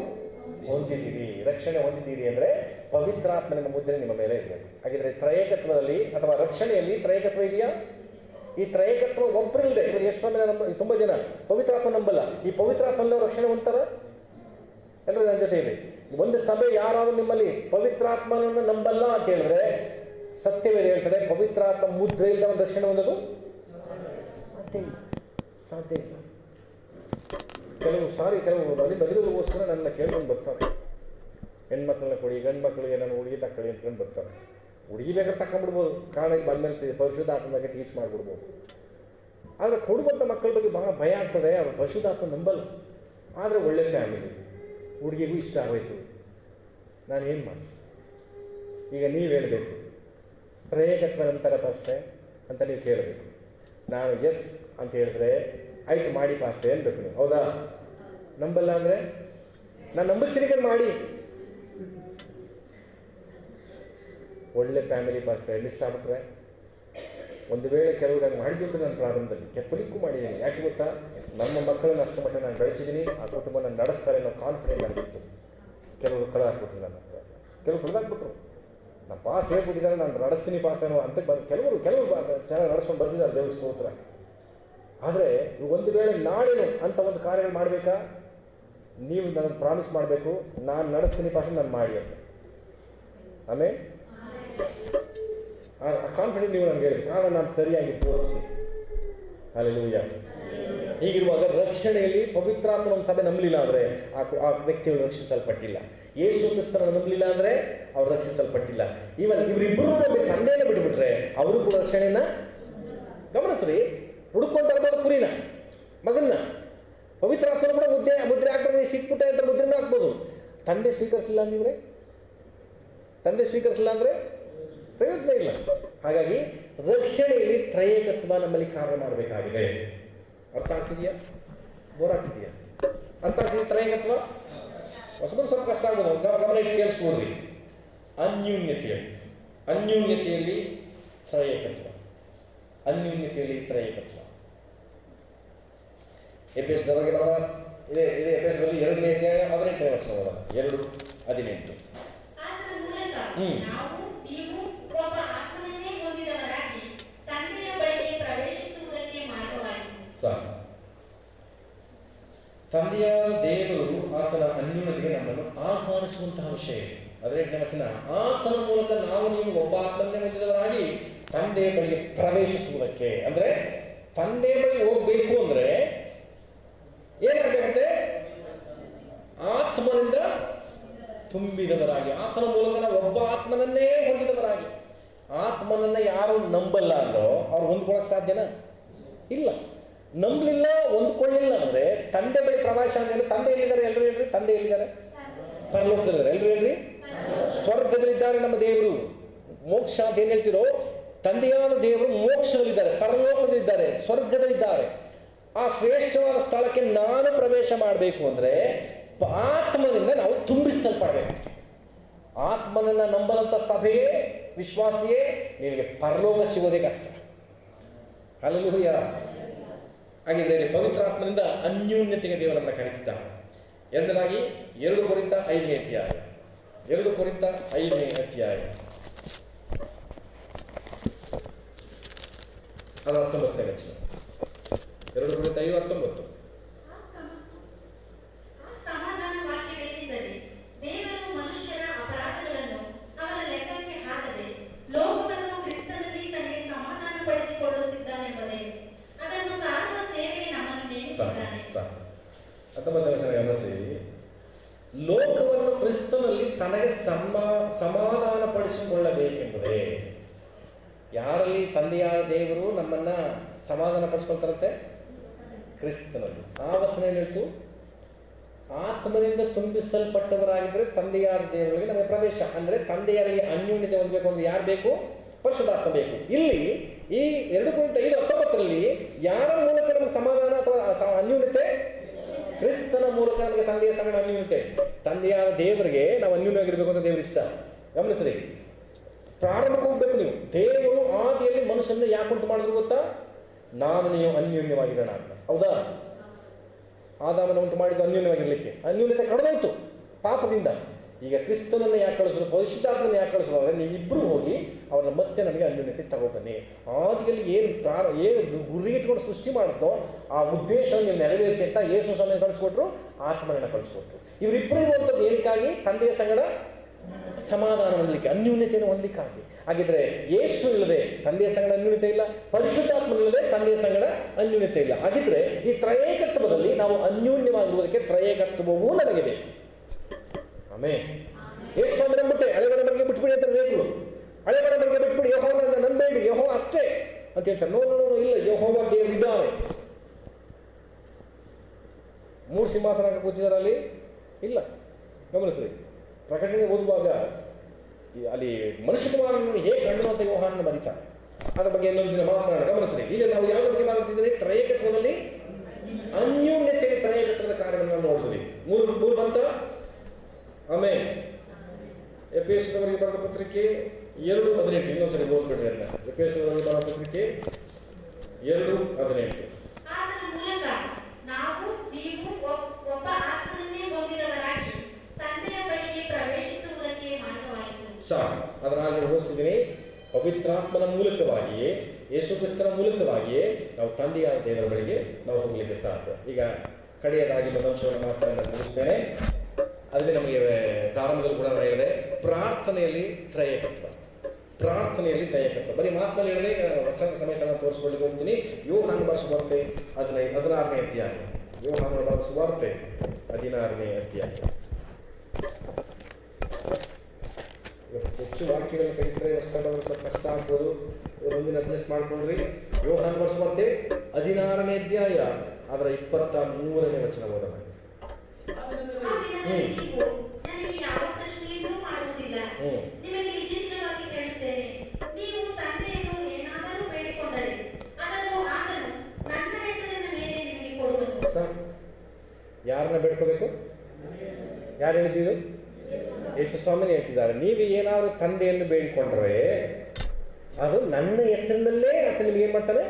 ಹೊಂದಿದ್ದೀರಿ. ರಕ್ಷಣೆ ಹೊಂದಿದ್ದೀರಿ ಅಂದರೆ ಪವಿತ್ರಾತ್ಮನೆಂಬ ಮುದ್ರೆ ನಿಮ್ಮ ಮೇಲೆ ಇದೆ. ಹಾಗಿದ್ರೆ ತ್ರಯೇಕತ್ವದಲ್ಲಿ ಅಥವಾ ರಕ್ಷಣೆಯಲ್ಲಿ ತ್ರಯೇಕತ್ವ ಇದೆಯಾ? ಈ ತ್ರಯೇಕತ್ವ ಒಬ್ಬರಿಲ್ಲದೆ ಇವರು ಎಷ್ಟು ಸಮಯ ತುಂಬ ಜನ ಪವಿತ್ರಾತ್ಮ ನಂಬಲ್ಲ. ಈ ಪವಿತ್ರಾತ್ಮನ ರಕ್ಷಣೆ ಹೊಂದ್ತಾರ? ಎಲ್ಲರೂ ನನ್ನ ಜೊತೆ ಇದೆ. ಒಂದು ಸಭೆ ಯಾರಾದರೂ ನಿಮ್ಮಲ್ಲಿ ಪವಿತ್ರಾತ್ಮನನ್ನು ನಂಬಲ್ಲ ಅಂತ ಹೇಳಿದ್ರೆ ಸತ್ಯವೇದ ಹೇಳ್ತದೆ, ಪವಿತ್ರಾತ್ಮ ಮುದ್ರೆ ಇಲ್ಲ ಒಂದು ರಕ್ಷಣೆ ಹೊಂದೋದು ಸಾಧ್ಯ ಇಲ್ಲ. ಕೆಲವು ಬದಿಗೋಸ್ಕರ ನನ್ನ ಕೇಳ್ಕೊಂಡು ಬರ್ತಾರೆ. ಹೆಣ್ಮಕ್ಳನ್ನ ಕೊಡಿ, ಗಂಡು ಮಕ್ಕಳಿಗೆ ನಾನು ಹುಡುಗಿ ತಕ್ಕಳಿ ಅಂತ್ಕೊಂಡು ಬರ್ತಾರೆ. ಹುಡುಗಿ ಬೇಕಾದ್ರೆ ತಗೊಂಡ್ಬಿಡ್ಬೋದು, ಕಾರಣಕ್ಕೆ ಬಂದ್ಮೇಲೆ ಪರಿಶುದ್ಧಾತ್ಮ ಬಗ್ಗೆ ಟೀಚ್ ಮಾಡಿಬಿಡ್ಬೋದು. ಆದರೆ ಕೊಡುವಂಥ ಮಕ್ಕಳ ಬಗ್ಗೆ ಬಹಳ ಭಯ ಆಗ್ತದೆ. ಅವರು ಪರಿಶುದ್ಧಾತ್ಮ ನಂಬಲ್ಲ. ಆದರೆ ಒಳ್ಳೆ ಫ್ಯಾಮಿಲಿ, ಹುಡುಗಿಗೂ ಇಷ್ಟ ಆಗೋಯ್ತು, ನಾನು ಏನು ಮಾಡಿ? ಈಗ ನೀವು ಹೇಳಬೇಕು, ತ್ರಯೇಕತ್ವ ನಂತರ ಪಾಸ್ಟೆ ಅಂತ ನೀವು ಕೇಳಬೇಕು. ನಾನು ಎಸ್ ಅಂತ ಹೇಳಿದ್ರೆ ಆಯ್ತು ಮಾಡಿ ಪಾಸ್ಟೆ ಅನ್ಬೇಕು ನೀವು. ಹೌದಾ? ನಂಬಲ್ಲ ಅಂದರೆ ನಾನು ನಂಬಿಸ್ತೀನಿ ಮಾಡಿ. ಒಳ್ಳೆ ಫ್ಯಾಮಿಲಿ ಪಾಸ್ಟೆ ಮಿಸ್ ಆಗ್ಬಿಟ್ರೆ, ಒಂದು ವೇಳೆ ಕೆಲವರು ನಾನು ಮಾಡಿದ್ದು ನಾನು ಪ್ರಾರಂಭದಲ್ಲಿ ಕೆತ್ತಲಿಕ್ಕೂ ಮಾಡಿದ್ದೀನಿ. ಯಾಕೆ ಗೊತ್ತಾ? ನಮ್ಮ ಮಕ್ಕಳನ್ನ ಅಷ್ಟು ಮಟ್ಟ ನಾನು ಬೆಳೆಸಿದ್ದೀನಿ, ಆ ಕುಟುಂಬ ನಾನು ನಡೆಸ್ತಾರೆ ಅನ್ನೋ ಕಾನ್ಫಿಡೆಂಟ್ ಆಗಿತ್ತು. ಕೆಲವರು ಕಳೆದಾಕ್ಬಿಟ್ರು, ನನ್ನ ಕೆಲವರು ಕಳೆದಾಕ್ಬಿಟ್ರು. ನಮ್ಮ ಪಾಸ್ ಹೇಳ್ಬಿಟ್ಟಿದ್ದಾರೆ, ನಾನು ನಡೆಸ್ತೀನಿ ಪಾಸ್ ಅನ್ನೋ ಅಂತ ಕೆಲವರು ಚೆನ್ನಾಗಿ ನಡೆಸ್ಕೊಂಡು ಬರ್ತಿದ್ದಾರೆ, ದೇವ್ರ ಸ್ತೋತ್ರ. ಆದರೆ ಒಂದು ವೇಳೆ ನಾಳೇನು ಅಂತ ಒಂದು ಕಾರ್ಯಗಳು ಮಾಡಬೇಕಾ, ನೀವು ನನಗೆ ಪ್ರಾಮಿಸ್ ಮಾಡಬೇಕು, ನಾನು ನಡೆಸ್ತೀನಿ ಪಾಸ್ ನಾನು ಮಾಡಿ ಅಂತ. ಆಮೇಲೆ ಆ ಕಾನ್ಫಿಡೆಂಟ್ ನೀವು ನನಗೆ ಹೇಳಿ, ಕಾರಣ ನಾನು ಸರಿಯಾಗಿ ತೋರಿಸ್ತೀನಿ. ಹಲ್ಲೆಲೂಯಾ. ಹೀಗಿರುವಾಗ ರಕ್ಷಣೆಯಲ್ಲಿ ಪವಿತ್ರಾತ್ಮನ ಒಂದು ಸಭೆ ನಂಬಲಿಲ್ಲ ಅಂದರೆ ಆ ವ್ಯಕ್ತಿಗಳು ರಕ್ಷಿಸಲ್ಪಟ್ಟಿಲ್ಲ. ಯೇಸು ಕ್ರಿಸ್ತನ ನಂಬಲಿಲ್ಲ ಅಂದರೆ ಅವ್ರು ರಕ್ಷಿಸಲ್ಪಟ್ಟಿಲ್ಲ. ಇವರಿಬ್ಬರು ತಂದೆಯನ್ನು ಬಿಟ್ಟುಬಿಟ್ರೆ ಅವರು ಕೂಡ ರಕ್ಷಣೆಯನ್ನ ಗಮನಿಸ್ರಿ. ಹುಡುಕೊಂಡು ಬರ್ಬೋದು ಕುರಿನ, ಮಗನ್ನ. ಪವಿತ್ರಾತ್ಮನ ಕೂಡ ಮುದ್ರೆ ಹಾಕ್ಬೋದು, ಸಿಕ್ಬಿಟ್ಟೆ ಅಂತ ಮುದ್ರೆನೂ ಹಾಕ್ಬೋದು. ತಂದೆ ಸ್ವೀಕರಿಸಲಿಲ್ಲ ಅಂದರೆ ಪ್ರಯೋಜನ ಇಲ್ಲ. ಹಾಗಾಗಿ ರಕ್ಷಣೆಯಲ್ಲಿ ತ್ರಯೇಕತ್ವ ನಮ್ಮಲ್ಲಿ ಕಾರ್ಯ ಮಾಡಬೇಕಾಗಿದೆ. ಅರ್ಥ ಆಗ್ತಿದೆಯಾ? ಬೋರ್ ಆಗ್ತಿದೆಯಾ? ಅರ್ಥ ಆಗ್ತಿದೆಯಾ? ತ್ರಯೇಕತ್ವ ಹೊಸಬರು ಸ್ವಲ್ಪ ಕಷ್ಟ ಆಗ್ಬೋದು, ಗಮನ ಇಟ್ಟು ಕೇಳಿಸ್ಕೊಡ್ರಿ. ಅನ್ಯೂನ್ಯತೆಯಲ್ಲಿ ತ್ರಯೇಕತ್ವ. ಎಪೆಸದವರಿಗೆ ಇದೇ ಎಪೆಸದಲ್ಲಿ 2ನೇ ಅಧ್ಯಾಯ 18ನೇ ವಚನ 2:18. ತಂದೆಯಾದ ದೇವರು ಆತನ ಅನ್ಯೂನ್ಯತೆಗೆ ನಮ್ಮನ್ನು ಆಹ್ವಾನಿಸುವಂತಹ ವಿಷಯ. 18ನೇ ವಚನ, ಆತನ ಮೂಲಕ ನಾವು ನೀವು ಒಬ್ಬ ಆತ್ಮನ್ನೇ ಹೊಂದಿದವರಾಗಿ ತಂದೆಯ ಬಳಿಗೆ ಪ್ರವೇಶಿಸುವುದಕ್ಕೆ. ಅಂದರೆ ತಂದೆಯ ಬಳಿ ಹೋಗ್ಬೇಕು ಅಂದರೆ ಏನಾಗಬೇಕಂತೆ? ಆತ್ಮನಿಂದ ತುಂಬಿದವರಾಗಿ. ಆತನ ಮೂಲಕ ನಾವು ಒಬ್ಬ ಆತ್ಮನನ್ನೇ ಹೊಂದಿದವರಾಗಿ. ಆತ್ಮನನ್ನ ಯಾರು ನಂಬಲ್ಲ ಅಂದ್ರೋ ಅವ್ರು ಹೊಂದ್ಕೊಳ್ಳೋಕೆ ಸಾಧ್ಯನಾ? ಇಲ್ಲ. ನಂಬಲಿಲ್ಲ, ಹೊಂದ್ಕೊಳ್ಳಿಲ್ಲ ಅಂದರೆ ತಂದೆ ಬಳಿ ಪ್ರವೇಶ ಅಂದರೆ ತಂದೆ ಎಲ್ಲಿದ್ದಾರೆ? ಎಲ್ಲರೂ ಹೇಳ್ರಿ, ತಂದೆ ಎಲ್ಲಿದ್ದಾರೆ? ಪರಲೋಕದಲ್ಲಿದ್ದಾರೆ. ಎಲ್ಲರೂ ಹೇಳ್ರಿ, ಸ್ವರ್ಗದಲ್ಲಿದ್ದಾರೆ ನಮ್ಮ ದೇವರು. ಮೋಕ್ಷ ಅಂತ ಏನು ಹೇಳ್ತಿರೋ, ತಂದೆಯಾದ ದೇವರು ಮೋಕ್ಷದಲ್ಲಿದ್ದಾರೆ, ಪರಲೋಕದಲ್ಲಿದ್ದಾರೆ, ಸ್ವರ್ಗದಲ್ಲಿದ್ದಾರೆ. ಆ ಶ್ರೇಷ್ಠವಾದ ಸ್ಥಳಕ್ಕೆ ನಾನು ಪ್ರವೇಶ ಮಾಡಬೇಕು ಅಂದರೆ ಆತ್ಮನಿಂದ ನಾವು ತುಂಬಿಸಲ್ಪಡಬೇಕು. ಆತ್ಮನನ್ನು ನಂಬದಂಥ ಸಭೆಯೇ, ವಿಶ್ವಾಸಿಯೇ, ನಿನಗೆ ಪರಲೋಕ ಸಿಗೋದೇ ಕಷ್ಟ. ಹಲ್ಲೆಲೂಯಾ. ಹಾಗಿದ್ರೆ ಪವಿತ್ರಾತ್ಮನಿಂದ ಅನ್ಯೂನ್ಯತೆಗೆ ದೇವರನ್ನು ಕರೆದಿದ್ದಾನೆ. ಎರಡನೇದಾಗಿ 2 ಕೊರಿಂಥ 5ನೇ ಅಧ್ಯಾಯ. 2 ಕೊರಿಂಥ 5ನೇ ಅಧ್ಯಾಯ 19ನೇ ವಚನ. 2 ಕೊರಿಂಥ 5:19. ಲೋಕವನ್ನು ಕ್ರಿಸ್ತನಲ್ಲಿ ತನಗೆ ಸಮಾಧಾನ ಪಡಿಸಿಕೊಳ್ಳಬೇಕೆಂಬುದೇ. ಯಾರಲ್ಲಿ ತಂದೆಯಾದ ದೇವರು ನಮ್ಮನ್ನ ಸಮಾಧಾನ ಪಡಿಸ್ಕೊಳ್ತಾರಂತೆ? ಕ್ರಿಸ್ತನಲ್ಲಿ. ಆ ವಚನ ಏನು ಹೇಳ್ತು? ಆತ್ಮನಿಂದ ತುಂಬಿಸಲ್ಪಟ್ಟವರಾಗಿದ್ದರೆ ತಂದೆಯಾದ ದೇವರಿಗೆ ನಮಗೆ ಪ್ರವೇಶ. ಅಂದರೆ ತಂದೆಯರಿಗೆ ಅನ್ಯೂನ್ಯತೆ ಹೊಂದಬೇಕು ಅಂದ್ರೆ ಯಾರು ಬೇಕು? ಪರಿಶುದ್ಧಾತ್ಮ ಬೇಕು. ಇಲ್ಲಿ ಈ 2 ಕೊರಿಂಥ 5:19 ಯಾರ ಮೂಲಕ ನಮಗೆ ಸಮಾಧಾನ ಅಥವಾ ಅನ್ಯೂನ್ಯತೆ? ಕ್ರಿಸ್ತನ ಮೂಲಕ ನಮಗೆ ತಂದೆಯ ಸಂಗಡ ಅನ್ಯೂನ್ಯತೆ. ತಂದೆಯಾದ ದೇವರಿಗೆ ನಾವು ಅನ್ಯೂನ್ಯವಾಗಿರ್ಬೇಕು ಅಂತ ದೇವರು ಇಷ್ಟ. ಗಮನಿಸ್ರಿ, ಪ್ರಾರಂಭಕ್ಕೆ ಹೋಗ್ಬೇಕು ನೀವು. ದೇವರು ಆದಿಯಲ್ಲಿ ಮನುಷ್ಯನ ಯಾಕೆ ಉಂಟು ಮಾಡಿದ್ರು ಗೊತ್ತಾ? ನಾನು ನೀವು ಅನ್ಯೂನ್ಯವಾಗಿರೋಣ ಅಂತ. ಹೌದಾ? ಆದಾಮನ ಉಂಟು ಮಾಡಿದ್ದು ಅನ್ಯೂನ್ಯವಾಗಿರ್ಲಿಕ್ಕೆ. ಅನ್ಯೂನ್ಯತೆ ಕಡಿದೋಯ್ತು ಪಾಪದಿಂದ. ಈಗ ಕ್ರಿಸ್ತನನ್ನು ಯಾಕೆ ಕಳಿಸೋದು, ಪರಿಶುದ್ಧಾತ್ಮನ ಯಾಕೆ ಕಳಿಸೋದು ಅಂದರೆ ನೀವಿಬ್ಬರು ಹೋಗಿ ಅವ್ರನ್ನ ಮತ್ತೆ ನಮಗೆ ಅನ್ಯೂನ್ಯತೆ ತಗೊಬನ್ನಿ. ಆದಿಯಲ್ಲಿ ಏನು ಗುರಿ ಇಟ್ಕೊಂಡು ಸೃಷ್ಟಿ ಮಾಡುತ್ತೋ ಆ ಉದ್ದೇಶವನ್ನು ನೀವು ನೆರವೇರಿಸಿ ಅಂತ ಯೇಸು ಸ್ವಾಮಿಯನ್ನು ಕಳಿಸ್ಕೊಟ್ರು, ಆತ್ಮನನ್ನು ಕಳಿಸ್ಕೊಟ್ರು. ಇವರಿಬ್ಬರು ಇರುವಂಥದ್ದು ಏನಕ್ಕಾಗಿ? ತಂದೆಯ ಸಂಗಡ ಸಮಾಧಾನ ಹೊಂದಲಿಕ್ಕೆ, ಅನ್ಯೂನ್ಯತೆಯನ್ನು ಹೊಂದಲಿಕ್ಕಾಗಿ. ಹಾಗಿದ್ರೆ ಯೇಸು ಇಲ್ಲದೆ ತಂದೆಯ ಸಂಗಡ ಅನ್ಯೂನ್ಯತೆ ಇಲ್ಲ, ಪರಿಶುದ್ಧಾತ್ಮನಿಲ್ಲದೆ ತಂದೆಯ ಸಂಗಡ ಅನ್ಯೂನ್ಯತೆ ಇಲ್ಲ. ಹಾಗಿದ್ರೆ ಈ ತ್ರಯೇಕತ್ವದಲ್ಲಿ ನಾವು ಅನ್ಯೂನ್ಯವಾಗಿರುವುದಕ್ಕೆ ತ್ರಯೇಕತ್ವವೂ ನಮಗೆ ಬೇಕು. ಆಮೇಲೆ ಯೇಸು ಅಂದ್ರೆ ನಂಬಿಟ್ಟೆ, ಹಳೆಗಡೆ ಬಿಟ್ಬಿಡಿ ಅಂತ ಬೇಕು. ಹಳೆಗಡೆ ಬಿಟ್ಬಿಡಿ, ಯೆಹೋವನನ್ನ ನಂಬೇಡಿ, ಯೆಹೋವ ಅಷ್ಟೇ ಅಂತ ಹೇಳ್ತಾರೆ. ನೋ, ಇಲ್ಲ, ಯೆಹೋವ ದೇವರಿದ್ದಾನೆ. 3 ಸಿಂಹಾಸನ ಕೂತಿದ್ದಾರೆ ಅಲ್ಲಿ? ಇಲ್ಲ. ಗಮನಿಸ್ರಿ, ಪ್ರಕಟಣೆ ಓದುವಾಗ ಅಲ್ಲಿ ಮನುಷ್ಯ ಕುಮಾರನನ್ನು ಹೇಗೆ ಕಂಡು ಅಂತ ಯೋಹಾನನ ಬರೀತಾರೆ. ಅದ್ರ ಬಗ್ಗೆ ಇನ್ನೊಂದು ದಿನ ಮಾತನಾಡೋಣ. ಗಮನಿಸ್ರಿ, ಈಗ ನಾವು ಯಾವುದ್ರ ಬಗ್ಗೆ ಮಾತಾಡ್ತಿದ್ದೀರಿ? ತ್ರಯೇಕತ್ವದಲ್ಲಿ ಅನ್ಯೂನ್ಯತೆಗೆ ತ್ರಯೇಕತ್ವದ ಕಾರ್ಯವನ್ನು ನೋಡ್ತೀವಿ. 3 ಬಂತ. ಆಮೇಲೆ ಎಫೆಸದವರಿಗೆ ಬರೆದ ಪತ್ರಿಕೆ 2:18 ಇನ್ನೊಂದ್ಸರಿ ಓದ್ಬಿಡ್ರಿ ಅಂತ. ಎಫೆಸದವರಿಗೆ ಬರೆದ ಪತ್ರಿಕೆ 2:18. ಅದರಲ್ಲಿ ಓದಿಸಿದ್ದೀನಿ, ಪವಿತ್ರಾತ್ಮನ ಮೂಲಕವಾಗಿಯೇ ಯೇಸು ಕ್ರಿಸ್ತನ ಮೂಲಕವಾಗಿಯೇ ನಾವು ತಂದೆಯಾದ ದೇವರ ಬಳಿಗೆ ನಾವು ಹೋಗಲಿಕ್ಕೆ ಸಾಧ್ಯ. ಈಗ ಕಡೆಯದಾಗಿ ಮನೋಂಶವನ್ನು ಮಾತನ್ನು ಮುಗಿಸ್ತೇನೆ. ಅಲ್ಲಿ ನಮಗೆ ಪ್ರಾರಂಭದಲ್ಲಿ ಕೂಡ ನಾನು ಹೇಳಿದೆ, ಪ್ರಾರ್ಥನೆಯಲ್ಲಿ ತ್ರಯಕತ್ವ. ಪ್ರಾರ್ಥನೆಯಲ್ಲಿ ತ್ರಯಕತ್ವ ಬರೀ ಮಾತಲ್ಲಿ ಹೇಳಿದೆ, ವಚನ ಸಮೇತ ನಾನು ತೋರಿಸ್ಕೊಳ್ಳಿಕ್ಕೆ ಹೋಗ್ತೀನಿ. ಯೋಹಾನ ಸುವಾರ್ತೆ 16ನೇ ಅಧ್ಯಾಯ. ಯೋಹಾನ ಸುವಾರ್ತೆ 16ನೇ ಅಧ್ಯಾಯ. ಹೆಚ್ಚು ವಾಕ್ಯಗಳನ್ನು ಕಲಿಸಿದ್ರೆ ಸ್ವಲ್ಪ ಕಷ್ಟ ಆಗ್ಬೋದು, ಒಂದಿನ ಅಡ್ಜಸ್ಟ್ ಮಾಡ್ಕೊಂಡ್ರಿ. ಯೋಹಾನ ಸುವಾರ್ತೆ 16ನೇ ಅಧ್ಯಾಯ ಅದರ 23ನೇ ವಚನ ಓದೋಣ. ನನಗೆ ಯಾವ ಪ್ರಶ್ನೆಯನ್ನೂ ಮಾಡುವುದಿಲ್ಲ, ನಿಮಗೆ ವಿಚಿತ್ರವಾಗಿ ಹೇಳುತ್ತೇನೆ, ನೀವು ತಂದೆಯನ್ನು ಏನಾದರೂ ಬೇಡಿಕೊಂಡರೆ ಅದನ್ನು ಆತನು ನನ್ನ ಹೆಸರಿನ ಮೇಲೆ ನಿಮಗೆ ಕೊಡುವನು. ಯಾರನ್ನ ಬೇಡ್ಕೋಬೇಕು? ಯಾರು ಹೇಳಿದ್ದು? ಯೇಸು ಸ್ವಾಮಿನೇ ಹೇಳ್ತಿದ್ದಾರೆ. ನೀವು ಏನಾದರೂ ತಂದೆಯನ್ನು ಬೇಡಿಕೊಂಡ್ರೆ ಅದು ನನ್ನ ಹೆಸರಿನಲ್ಲೇ ಆತ ನಿಮಗೆ ಏನು ಮಾಡ್ತಾನೆ?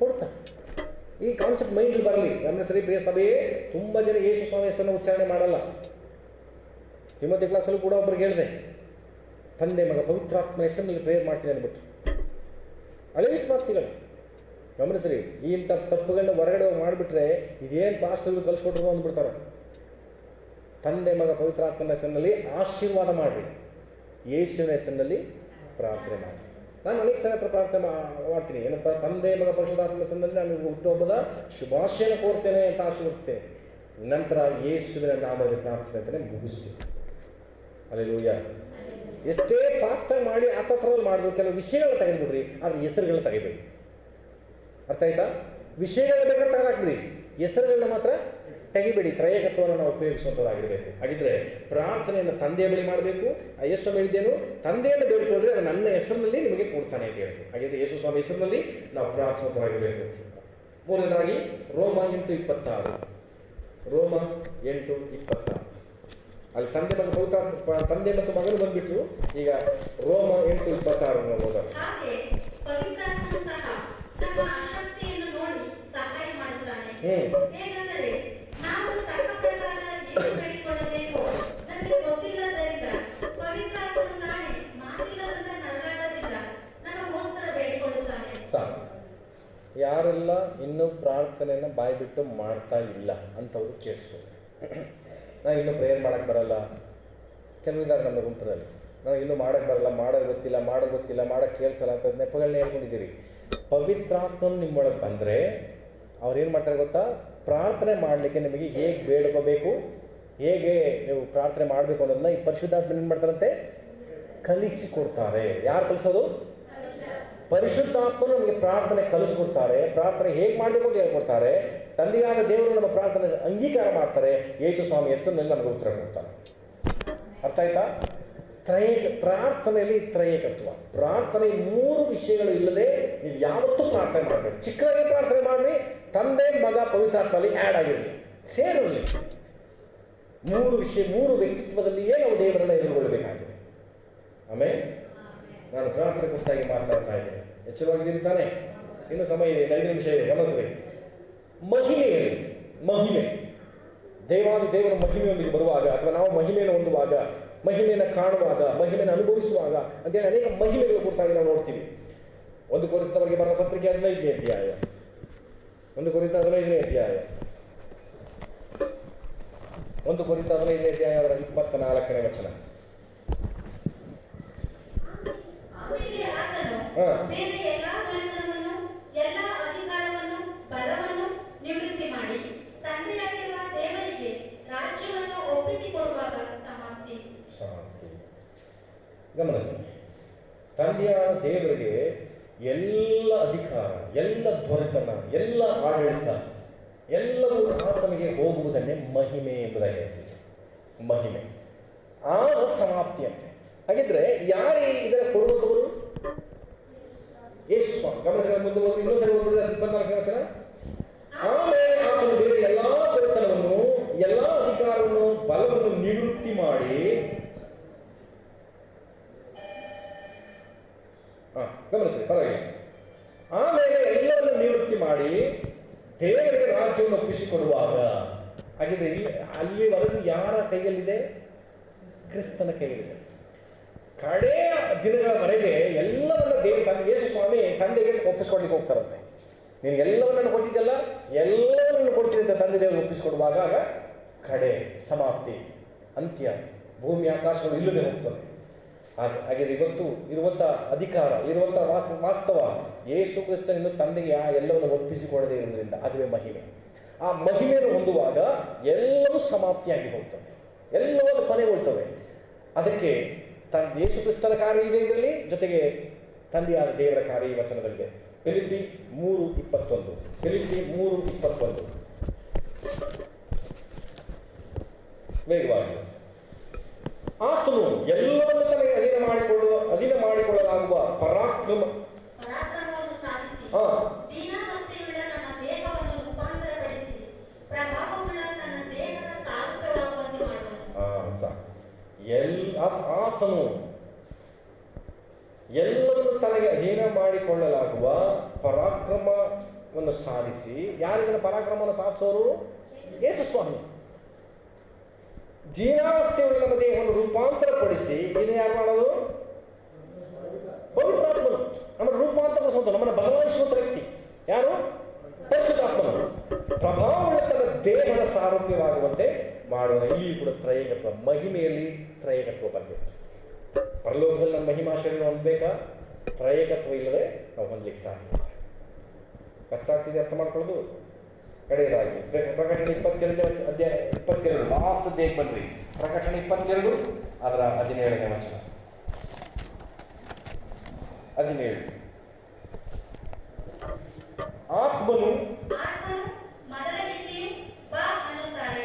ಕೊಡ್ತಾನೆ. ಈ ಕಾನ್ಸೆಪ್ಟ್ ಮೈಂಡ್ ಬರಲಿ. ಗಮನಿಸಲಿ ಪ್ರಿಯ ಸಭೆಯೇ, ತುಂಬ ಜನ ಯೇಸು ಸ್ವಾಮಿ ಹೆಸರನ್ನು ಉಚ್ಚಾರಣೆ ಮಾಡಲ್ಲ. ಶ್ರೀಮತಿ ಕ್ಲಾಸಲ್ಲೂ ಕೂಡ ಒಬ್ರಿಗೆ ಹೇಳಿದೆ, ತಂದೆ ಮಗ ಪವಿತ್ರಾತ್ಮ ಹೆಸರಿನಲ್ಲಿ ಪ್ರೇಯರ್ ಮಾಡ್ತೀನಿ ಅಂದ್ಬಿಟ್ಟು. ಅದೇ ವಿಶ್ವಾಸಿಗಳು ಗಮನಿಸ್ರಿ, ಈ ಇಂಥ ತಪ್ಪುಗಳನ್ನ ಹೊರಗಡೆ ಮಾಡಿಬಿಟ್ರೆ ಇದೇನು ಪಾಸ್ಟರ್ಗಳು ಕಲಿಸ್ಕೊಟ್ರು ಅಂದ್ಬಿಡ್ತಾರೆ. ತಂದೆ ಮಗ ಪವಿತ್ರಾತ್ಮನ ಹೆಸರಿನಲ್ಲಿ ಆಶೀರ್ವಾದ ಮಾಡಿರಿ, ಯೇಸುವಿನ ಹೆಸರಿನಲ್ಲಿ ಪ್ರಾರ್ಥನೆ ಮಾಡಿ. ನಾನು ಅನೇಕ ಸಲ ಹತ್ರ ಪ್ರಾರ್ಥನೆ ಮಾಡ್ತೀನಿ. ಏನಪ್ಪ, ತಂದೆ ಮಗ ಪರಿಶುದ್ಧಾತ್ಮನ ಹೆಸರಿನಲ್ಲಿ ನಾನು ಹುಟ್ಟುಹಬ್ಬದ ಶುಭಾಶಯನ ಕೋರ್ತೇನೆ ಅಂತ ಆಶೀರ್ವದಿಸ್ತೇನೆ. ನಂತರ ಯೇಸುವಿನ ನಾಮದಲ್ಲಿ ಪ್ರಾರ್ಥನೆ ಅಂತಲೇ ಮುಗಿಸ್ತೀನಿ. ಹಲ್ಲೆಲೂಯಾ. ಎಷ್ಟೇ ಫಾಸ್ಟಾಗಿ ಮಾಡಿ ಆತಫರಲ್ಲಿ ಮಾಡಿದ್ರು ಕೆಲವು ವಿಷಯಗಳನ್ನ ತೆಗೆದುಬಿಡ್ರಿ, ಆದರೆ ಹೆಸರುಗಳನ್ನ ತೆಗಿಬೇಡಿ. ಅರ್ಥ ಆಯ್ತಾ? ವಿಷಯಗಳನ್ನ ಬೇಕಾದ್ರೆ ತೆಗೆದಾಕ್ಬಿಡಿ, ಹೆಸರುಗಳನ್ನ ಮಾತ್ರ ತೆಗಿಬೇಡಿ. ತ್ರಯಕತ್ವವನ್ನು ನಾವು ಉಪಯೋಗಿಸುವಂಥದ್ದಾಗಿರಬೇಕು. ಹಾಗಿದ್ರೆ ಪ್ರಾರ್ಥನೆಯನ್ನು ತಂದೆಯ ಬಳಿ ಮಾಡಬೇಕು. ಆ ಯೇಸು ಸ್ವಾಮಿ ಹೇಳಿದ್ದೇನು? ತಂದೆಯನ್ನು ಬೇಡಿಕೊಂಡ್ರೆ ಅದು ನನ್ನ ಹೆಸರಿನಲ್ಲಿ ನಿಮಗೆ ಕೊಡ್ತಾನೆ ಅಂತ ಹೇಳಿ. ಹಾಗಿದ್ರೆ ಯೇಸು ಸ್ವಾಮಿ ಹೆಸರಿನಲ್ಲಿ ನಾವು ಪ್ರಾರ್ಥಿಸುವಂಥದ್ದಾಗಿರಬೇಕು. ಮೂರನೇದಾಗಿ ರೋಮ 8:26. ರೋಮ 8:26 ಅಲ್ಲಿ ತಂದೆ ಮತ್ತು ತಂದೆ ಮತ್ತು ಮಗನು ಬಂದ್ಬಿಟ್ರು. ಈಗ ರೋಮ 8:26 ಓದೋಣ. ಯಾರೆಲ್ಲ ಇನ್ನೂ ಪ್ರಾರ್ಥನೆಯನ್ನು ಬಾಯ್ಬಿಟ್ಟು ಮಾಡ್ತಾ ಇಲ್ಲ ಅಂಥವ್ರು ಕೇಳಿಸ್ಬೋದು. ನಾನು ಇನ್ನೂ ಪ್ರೇಯರ್ ಮಾಡೋಕ್ಕೆ ಬರಲ್ಲ. ಕೆಲವಿದ್ದಾರೆ ನಮ್ಮ ಗುಂಪಿನಲ್ಲಿ, ನನಗೆ ಇನ್ನೂ ಮಾಡೋಕ್ಕೆ ಬರಲ್ಲ, ಮಾಡೋದು ಗೊತ್ತಿಲ್ಲ, ಮಾಡೋಕ್ಕೆ ಕೇಳಿಸಲ್ಲ ಅಂತ ನೆಪಗಳನ್ನ ಹೇಳ್ಕೊಂಡಿದ್ದೀರಿ. ಪವಿತ್ರಾತ್ಮನ ನಿಮ್ಮೊಳಗೆ ಬಂದರೆ ಅವ್ರೇನು ಮಾಡ್ತಾರೆ ಗೊತ್ತಾ? ಪ್ರಾರ್ಥನೆ ಮಾಡಲಿಕ್ಕೆ ನಿಮಗೆ ಹೇಗೆ ಬೇಡ್ಕೋಬೇಕು, ಹೇಗೆ ನೀವು ಪ್ರಾರ್ಥನೆ ಮಾಡಬೇಕು ಅನ್ನೋದನ್ನ ಈ ಪರಿಶುದ್ಧಾತ್ಮ ಏನು ಮಾಡ್ತಾರಂತೆ? ಕಲಿಸಿಕೊಡ್ತಾರೆ. ಯಾರು ಕಲಿಸೋದು? ಪರಿಶುದ್ಧಾತ್ಮನು ನಮಗೆ ಪ್ರಾರ್ಥನೆ ಕಲಿಸ್ಕೊಡ್ತಾರೆ. ಪ್ರಾರ್ಥನೆ ಹೇಗೆ ಮಾಡಬೇಕು ಅಂತ ಹೇಳ್ಕೊಡ್ತಾರೆ. ತಂದೆಯಾದ ದೇವರು ನಮ್ಮ ಪ್ರಾರ್ಥನೆ ಅಂಗೀಕಾರ ಮಾಡ್ತಾರೆ. ಯೇಸು ಸ್ವಾಮಿ ಹೆಸರಿನಲ್ಲಿ ನಮಗೆ ಉತ್ತರ ಕೊಡ್ತಾರೆ. ಅರ್ಥ ಆಯ್ತಾ? ಪ್ರಾರ್ಥನೆಯಲ್ಲಿ ತ್ರಯೇಕತ್ವ. ಪ್ರಾರ್ಥನೆ 3 ವಿಷಯಗಳು ಇಲ್ಲದೆ ನೀವು ಯಾವತ್ತೂ ಪ್ರಾರ್ಥನೆ ಮಾಡಬೇಕು. ಚಿಕ್ಕದಾಗಿ ಪ್ರಾರ್ಥನೆ ಮಾಡಿ, ತಂದೆ ಮಗ ಪವಿತ್ರಾತ್ಮಲ್ಲಿ ಆ್ಯಡ್ ಆಗಿರಲಿ, ಸೇರಿರಲಿ. 3 ವಿಷಯ, 3 ವ್ಯಕ್ತಿತ್ವದಲ್ಲಿಯೇ ನಾವು ದೇವರನ್ನು ಎದುರುಗೊಳ್ಳಬೇಕಾಗಿದೆ. ಆಮೇಲೆ ನಾನು ಪ್ರಾರ್ಥನೆ ಕುರಿತಾಗಿ ಮಾತನಾಡ್ತಾ ಇದ್ದೇನೆ. ಎಚ್ಚರವಾಗಿದ್ದೀನಿ ತಾನೆ? ಇನ್ನು ಸಮಯ ಇದೆ, 5 ನಿಮಿಷ ಇದೆ. ಗಮನಿಸಿ. ಮಹಿಮೆ ದೇವಾದ ದೇವರ ಮಹಿಮೆಯೊಂದಿಗೆ ಬರುವಾಗ, ಅಥವಾ ನಾವು ಮಹಿಮೆಯನ್ನು ಹೊಂದುವಾಗ, ಮಹಿಮೆಯನ್ನು ಕಾಣುವಾಗ, ಮಹಿಮೆಯನ್ನು ಅನುಭವಿಸುವಾಗ ಅಂತೇಳಿ ಅನೇಕ ಮಹಿಮೆಗಳ ಕುರಿತಾಗಿ ನಾವು ನೋಡ್ತೀವಿ. 1 ಕೊರಿಂಥದವರಿಗೆ ಬರೆದ ಪತ್ರಿಕೆ 15ನೇ ಅಧ್ಯಾಯ. 1 ಕೊರಿಂಥ 15ನೇ ಅಧ್ಯಾಯ. 1 ಕೊರಿಂಥ 15ನೇ ಅಧ್ಯಾಯ ಅದರ 24ನೇ ವಚನ. ಗಮನಿಸಿ, ತಂದೆಯಾದ ದೇವರಿಗೆ ಎಲ್ಲ ಅಧಿಕಾರ, ಎಲ್ಲ ದೊರೆತನ, ಎಲ್ಲ ಆಡಳಿತ ಎಲ್ಲವೂ ಆತನಿಗೆ ಹೋಗುವುದನ್ನೇ ಮಹಿಮೆ ಎಂಬುದಾಗಿ ಹೇಳ್ತೀವಿ. ಮಹಿಮೆ ಆ ಸಮಾಪ್ತಿ ಅಂತೆ. ಹಾಗಿದ್ರೆ ಯಾರೇ ಇದರ ಕೊಡುವಂಥವರು? ಯೇಸು ಸ್ವಾಮಿ. ಗಮನಿಸಿದ ಮುಂದೆ ಇನ್ನೊಂದ್ಸರಿ 24ನೇ ವಚನ. ಆಮೇಲೆ ಆತನು ಬೇರೆ ಎಲ್ಲ ದೊರೆತನವನ್ನು, ಎಲ್ಲ ಅಧಿಕಾರವನ್ನು, ಬಲವನ್ನು ನಿವೃತ್ತಿ ಮಾಡಿ, ಗಮನಿಸಿ ಪರವಾಗಿಲ್ಲ, ಆಮೇಲೆ ಎಲ್ಲವನ್ನು ನಿವೃತ್ತಿ ಮಾಡಿ ದೇವರಿಗೆ ರಾಜ್ಯವನ್ನು ಒಪ್ಪಿಸಿಕೊಡುವಾಗ, ಹಾಗಿದ್ರೆ ಅಲ್ಲಿವರೆಗೂ ಯಾರ ಕೈಯಲ್ಲಿದೆ? ಕ್ರಿಸ್ತನ ಕೈಯಲ್ಲಿದೆ. ಕಡೆಯ ದಿನಗಳವರೆಗೆ ಎಲ್ಲವನ್ನ ದೇವರು ತಂದೆ ಯೇಸು ಸ್ವಾಮಿ ತಂದೆಗೆ ಒಪ್ಪಿಸ್ಕೊಳ್ಲಿಕ್ಕೆ ಹೋಗ್ತಾರಂತೆ. ನೀನು ಎಲ್ಲವನ್ನೂ ಕೊಟ್ಟಿದ್ದಲ್ಲ, ಎಲ್ಲವನ್ನೂ ಕೊಡ್ತೀನಿ ಅಂತ ತಂದೆ ದೇವರು ಒಪ್ಪಿಸ್ಕೊಡುವಾಗ ಕಡೆ ಸಮಾಪ್ತಿ, ಅಂತ್ಯ, ಭೂಮಿ ಆಕಾಶಗಳು ಇಲ್ಲದೆ ಹೋಗ್ತದೆ. ಹಾಗೆ ಇವತ್ತು ಇರುವಂಥ ಅಧಿಕಾರ, ಇರುವಂಥ ವಾಸ್ತವ ಯೇಸು ಕ್ರಿಸ್ತನಿಂದ ತಂದೆಗೆ ಎಲ್ಲವನ್ನು ಒಪ್ಪಿಸಿಕೊಡದೇ ಇರುವುದರಿಂದ ಅದುವೇ ಮಹಿಮೆ. ಆ ಮಹಿಮೆಯನ್ನು ಹೊಂದುವಾಗ ಎಲ್ಲವೂ ಸಮಾಪ್ತಿಯಾಗಿ ಹೋಗ್ತದೆ, ಎಲ್ಲವೂ ಕೊನೆಗೊಳ್ತವೆ. ಅದಕ್ಕೆ ಯೇಸು ಕ್ರಿಸ್ತನ ಕಾರ್ಯ ಇದೆ ಇದರಲ್ಲಿ, ಜೊತೆಗೆ ತಂದೆಯಾದ ದೇವರ ಕಾರ್ಯ ಈ ವಚನದಲ್ಲಿದೆ. ಫಿಲಿಪ್ಪಿ 3:21 ಫಿಲಿಪ್ಪಿ 3:21 ವೇಗವಾಗಿ. ಆತನು ಎಲ್ಲವನ್ನು ತನಗೆ ಅಧೀನ ಮಾಡಿಕೊಳ್ಳಲಾಗುವ ಪರಾಕ್ರಮವನ್ನು ಸಾಧಿಸಿ ದೀನಾವಸ್ಥೆಯುಳ್ಳ ನನ್ನ ದೇಹವನ್ನು ರೂಪಾಂತರಪಡಿಸಿ ಪ್ರಭಾವವುಳ್ಳ ನನ್ನ ದೇಹದ ಸಾರೂಪ್ಯವಾಗುವಂತೆ ಮಾಡುವನು. ಆತನು ಎಲ್ಲವನ್ನು ತನಗೆ ಅಧೀನ ಮಾಡಿಕೊಳ್ಳಲಾಗುವ ಪರಾಕ್ರಮವನ್ನು ಸಾಧಿಸಿ. ಯಾರಿಗನ ಪರಾಕ್ರಮವನ್ನು ಸಾಧಿಸೋರು? ಯೇಸು ಸ್ವಾಮಿ. ದೀನಾವಸ್ಥೆಯುಳ್ಳ ನಮ್ಮ ದೇಹವನ್ನು ರೂಪಾಂತರಪಡಿಸಿ, ಇದು ಯಾರು ಮಾಡೋದು? ಪವಿತ್ರಾತ್ಮನು ನಮ್ಮನ್ನು ರೂಪಾಂತರಗೊಳಿಸುವಂತ, ನಮ್ಮನ್ನು ಬದಲಾಯಿಸುವಂತ ವ್ಯಕ್ತಿ ಯಾರು? ಪರಿಶುದ್ಧಾತ್ಮನು. ಪ್ರಭಾವವುಳ್ಳ ತನ್ನ ದೇಹದ ಸಾರೂಪ್ಯವಾಗುವಂತೆ ಮಾಡುವ. ಇಲ್ಲಿ ಕೂಡ ತ್ರೈಗತ್ವ, ಮಹಿಮೆಯಲ್ಲಿ ತ್ರೈಗತ್ವ ಬಂದಿತ್ತು. ಪರಲೋಕದಲ್ಲಿ ನಮ್ಮ ಮಹಿಮಾಶಯನ್ನು ಹೊಂದಬೇಕಾ? ತ್ರೈಗತ್ವ ಇಲ್ಲದೆ ನಾವು ಹೊಂದಲಿಕ್ಕೆ ಸಾಧ್ಯ. ಕಷ್ಟ ಆಗ್ತಿದೆ ಅರ್ಥ ಮಾಡ್ಕೊಳ್ಳೋದು. ಕಡೆಯದಾಗಿ ಪ್ರಕಟಣೆ 22 ಅಧ್ಯಾಯ 22 ಲಾಸ್ಟ್ ಅಧ್ಯಾಯಕ್ಕೆ ಬನ್ರಿ. ಪ್ರಕಟಣೆ 22 ಅದರ 17ನೇ ವಚನ. 17 ಆತ್ಮನು ಮೊದಲನೆಯು ಬಾ ಅನ್ನುತ್ತಾರೆ,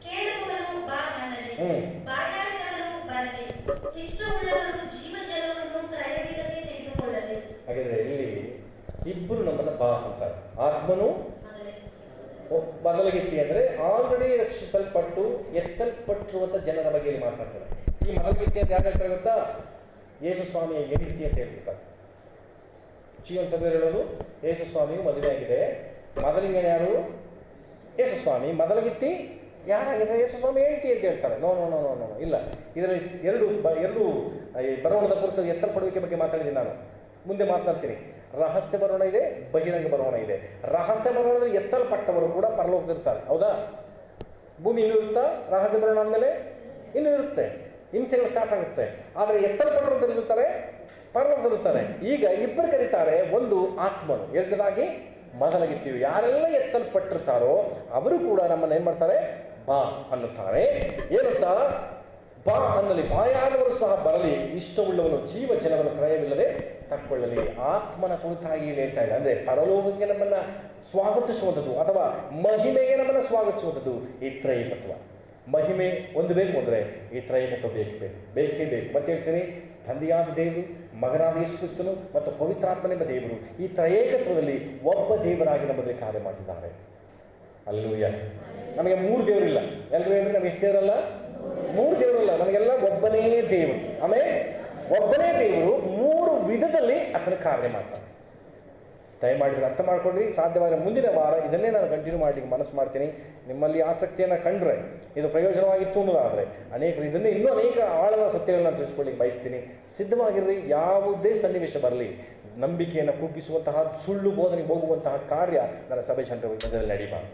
ಕೇಳುವವನು ಬಾ ಅನ್ನಲಿ, ಬಾಯಾರಿದವನು ಬರಲಿ, ಇಷ್ಟವುಳ್ಳವನು ಜೀವಜಲವನ್ನು ಕ್ರಯವಿಲ್ಲದೆ ತೆಗೆದುಕೊಳ್ಳಲಿ. ಹಾಗಿದ್ರೆ ಇಲ್ಲಿ ಇಬ್ಬರು ನಮ್ಮನ್ನ ಬಾ ಅಂತಾರೆ. ಆತ್ಮನು ಮೊದಲಗಿತ್ತಿ ಅಂದರೆ ಆಲ್ರೆಡಿ ರಕ್ಷಿಸಲ್ಪಟ್ಟು ಎತ್ತಲ್ಪಟ್ಟಿರುವಂಥ ಜನರ ಬಗ್ಗೆ ಮಾತನಾಡ್ತಾರೆ. ಈ ಮೊದಲಗಿತ್ತಿ ಅಂತ ಯಾರು ಹೇಳ್ತಾರೆ ಗೊತ್ತಾ? ಯೇಸು ಸ್ವಾಮಿಯ ಹೆಂಡತಿ ಅಂತ ಹೇಳ್ತಾರೆ. ಜೀವನ ಸಭೆ ಹೇಳೋದು ಯೇಸು ಸ್ವಾಮಿಗೂ ಮದುವೆ ಆಗಿದೆ. ಮೊದಲಿಂಗ ಯಾರು? ಯೇಸು ಸ್ವಾಮಿ. ಮೊದಲಗಿತ್ತಿ ಯಾರಾಗಿದೆ? ಯೇಸು ಸ್ವಾಮಿ ಹೆಂಡತಿ ಅಂತ ಹೇಳ್ತಾರೆ. No no no no no ಇಲ್ಲ. ಇದರಲ್ಲಿ ಎರಡು ಬರವಣದ ಕುರಿತು ಎತ್ತಲ್ಪಡುವಿಕೆ ಬಗ್ಗೆ ಮಾತಾಡಿದ್ದೀನಿ ನಾನು, ಮುಂದೆ ಮಾತನಾಡ್ತೀನಿ. ರಹಸ್ಯ ಬರೋಣ ಇದೆ, ಬಹಿರಂಗ ಬರೋಣ ಇದೆ. ರಹಸ್ಯ ಬರೋಣದಲ್ಲಿ ಎತ್ತಲ್ಪಟ್ಟವರು ಕೂಡ ಪರಲೋಕದಿರ್ತಾರೆ, ಹೌದಾ? ಭೂಮಿ ಇನ್ನೂ ಇರುತ್ತಾ? ರಹಸ್ಯ ಬರೋಣ ಆದಮೇಲೆ ಇನ್ನೂ ಇರುತ್ತೆ, ಹಿಂಸೆಗಳು ಸ್ಟಾರ್ಟ್ ಆಗುತ್ತೆ. ಆದರೆ ಎತ್ತಲ್ಪಟ್ಟರು ಇರ್ತಾರೆ, ಪರಲೋಕದಿರ್ತಾರೆ. ಈಗ ಇಬ್ಬರು ಕರೀತಾರೆ, ಒಂದು ಆತ್ಮನು, ಎರಡನೇದಾಗಿ ಮೊದಲಗಿತ್ತೀವಿ. ಯಾರೆಲ್ಲ ಎತ್ತಲ್ಪಟ್ಟಿರ್ತಾರೋ ಅವರು ಕೂಡ ನಮ್ಮನ್ನು ಏನು ಮಾಡ್ತಾರೆ? ಬಾ ಅನ್ನುತ್ತಾರೆ. ಏನಂತ? ಬಾ ಅನ್ನಲಿ, ಬಾಯಾದವರು ಸಹ ಬರಲಿ, ಇಷ್ಟವುಳ್ಳವನು ಜೀವ ಜಲವನ್ನು ಕ್ರಯವಿಲ್ಲದೆ ತಕ್ಕೊಳ್ಳಲಿ. ಆತ್ಮನ ಕುರಿತಾಗಿ ಹೇಳ್ತಾ ಇದೆ. ಅಂದರೆ ಪರಲೋಕಕ್ಕೆ ನಮ್ಮನ್ನು ಸ್ವಾಗತಿಸುವಂಥದ್ದು ಅಥವಾ ಮಹಿಮೆಗೆ ನಮ್ಮನ್ನು ಸ್ವಾಗತಿಸುವಂಥದ್ದು ಈ ತ್ರೈಕತ್ವ. ಮಹಿಮೆ ಒಂದು ಬೇಕು ಅಂದರೆ ಈ ತ್ರೈಕತ್ವ ಬೇಕೇ ಬೇಕು. ಮತ್ತೆ ಹೇಳ್ತೀನಿ, ತಂದೆಯಾದ ದೇವರು, ಮಗನಾದ ಯೇಸು ಕ್ರಿಸ್ತನು ಮತ್ತು ಪವಿತ್ರಾತ್ಮನೆಂಬ ದೇವರು ಈ ತ್ರೈಕತ್ವದಲ್ಲಿ ಒಬ್ಬ ದೇವರಾಗಿ ನಮ್ಮಲ್ಲಿ ಕಾರ್ಯ ಮಾಡ್ತಿದ್ದಾರೆ. ಹಲ್ಲೆಲೂಯ. ನಮಗೆ 3 ದೇವರಿಲ್ಲ. ಎಲ್ಲರೂ ಹೇಳಿದ್ರೆ ನಮಗೆ ಎಷ್ಟು ದೇವರಲ್ಲ? 3 ದೇವರಲ್ಲ, ನಮಗೆಲ್ಲ ಒಬ್ಬನೇ ದೇವರು. ಆಮೇಲೆ ಒಬ್ಬನೇ ದೇವರು 3 ವಿಧದಲ್ಲಿ ಆತನ ಕಾರ್ಯ ಮಾಡ್ತಾನೆ. ದಯಮಾಡಿ ಅರ್ಥ ಮಾಡ್ಕೊಂಡ್ರಿ. ಸಾಧ್ಯವಾದ ಮುಂದಿನ ವಾರ ಇದನ್ನೇ ನಾನು ಕಂಟಿನ್ಯೂ ಮಾಡಲಿಕ್ಕೆ ಮನಸ್ಸು ಮಾಡ್ತೀನಿ. ನಿಮ್ಮಲ್ಲಿ ಆಸಕ್ತಿಯನ್ನು ಕಂಡ್ರೆ, ಇದು ಪ್ರಯೋಜನವಾಗಿತ್ತು ಅನ್ನೋದಾದರೆ ಇದನ್ನೇ ಇನ್ನೂ ಅನೇಕ ಆಳದ ಸತ್ಯಗಳನ್ನ ತಿಳಿಸ್ಕೊಳ್ಳಿಕ್ಕೆ ಬಯಸ್ತೀನಿ. ಸಿದ್ಧವಾಗಿರ್ರಿ. ಯಾವುದೇ ಸನ್ನಿವೇಶ ಬರಲಿ, ನಂಬಿಕೆಯನ್ನು ಕುಗ್ಗಿಸುವಂತಹ, ಸುಳ್ಳು ಬೋಧನೆಗೆ ಹೋಗುವಂತಹ ಕಾರ್ಯ ನನ್ನ ಸಭೆ ಜನರಲ್ಲಿ ನಡೀಬಾರ್ದು.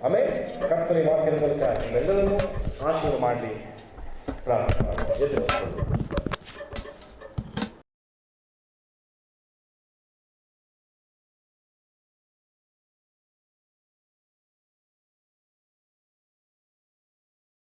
ಆಮೇಲೆ ಕರ್ತನ ವಾಕ್ಯದ ಮೂಲಕ ಎಲ್ಲರನ್ನೂ ಆಶೀರ್ವಾದ ಮಾಡಲಿ. ಪ್ರಾರ್ಥನೆ.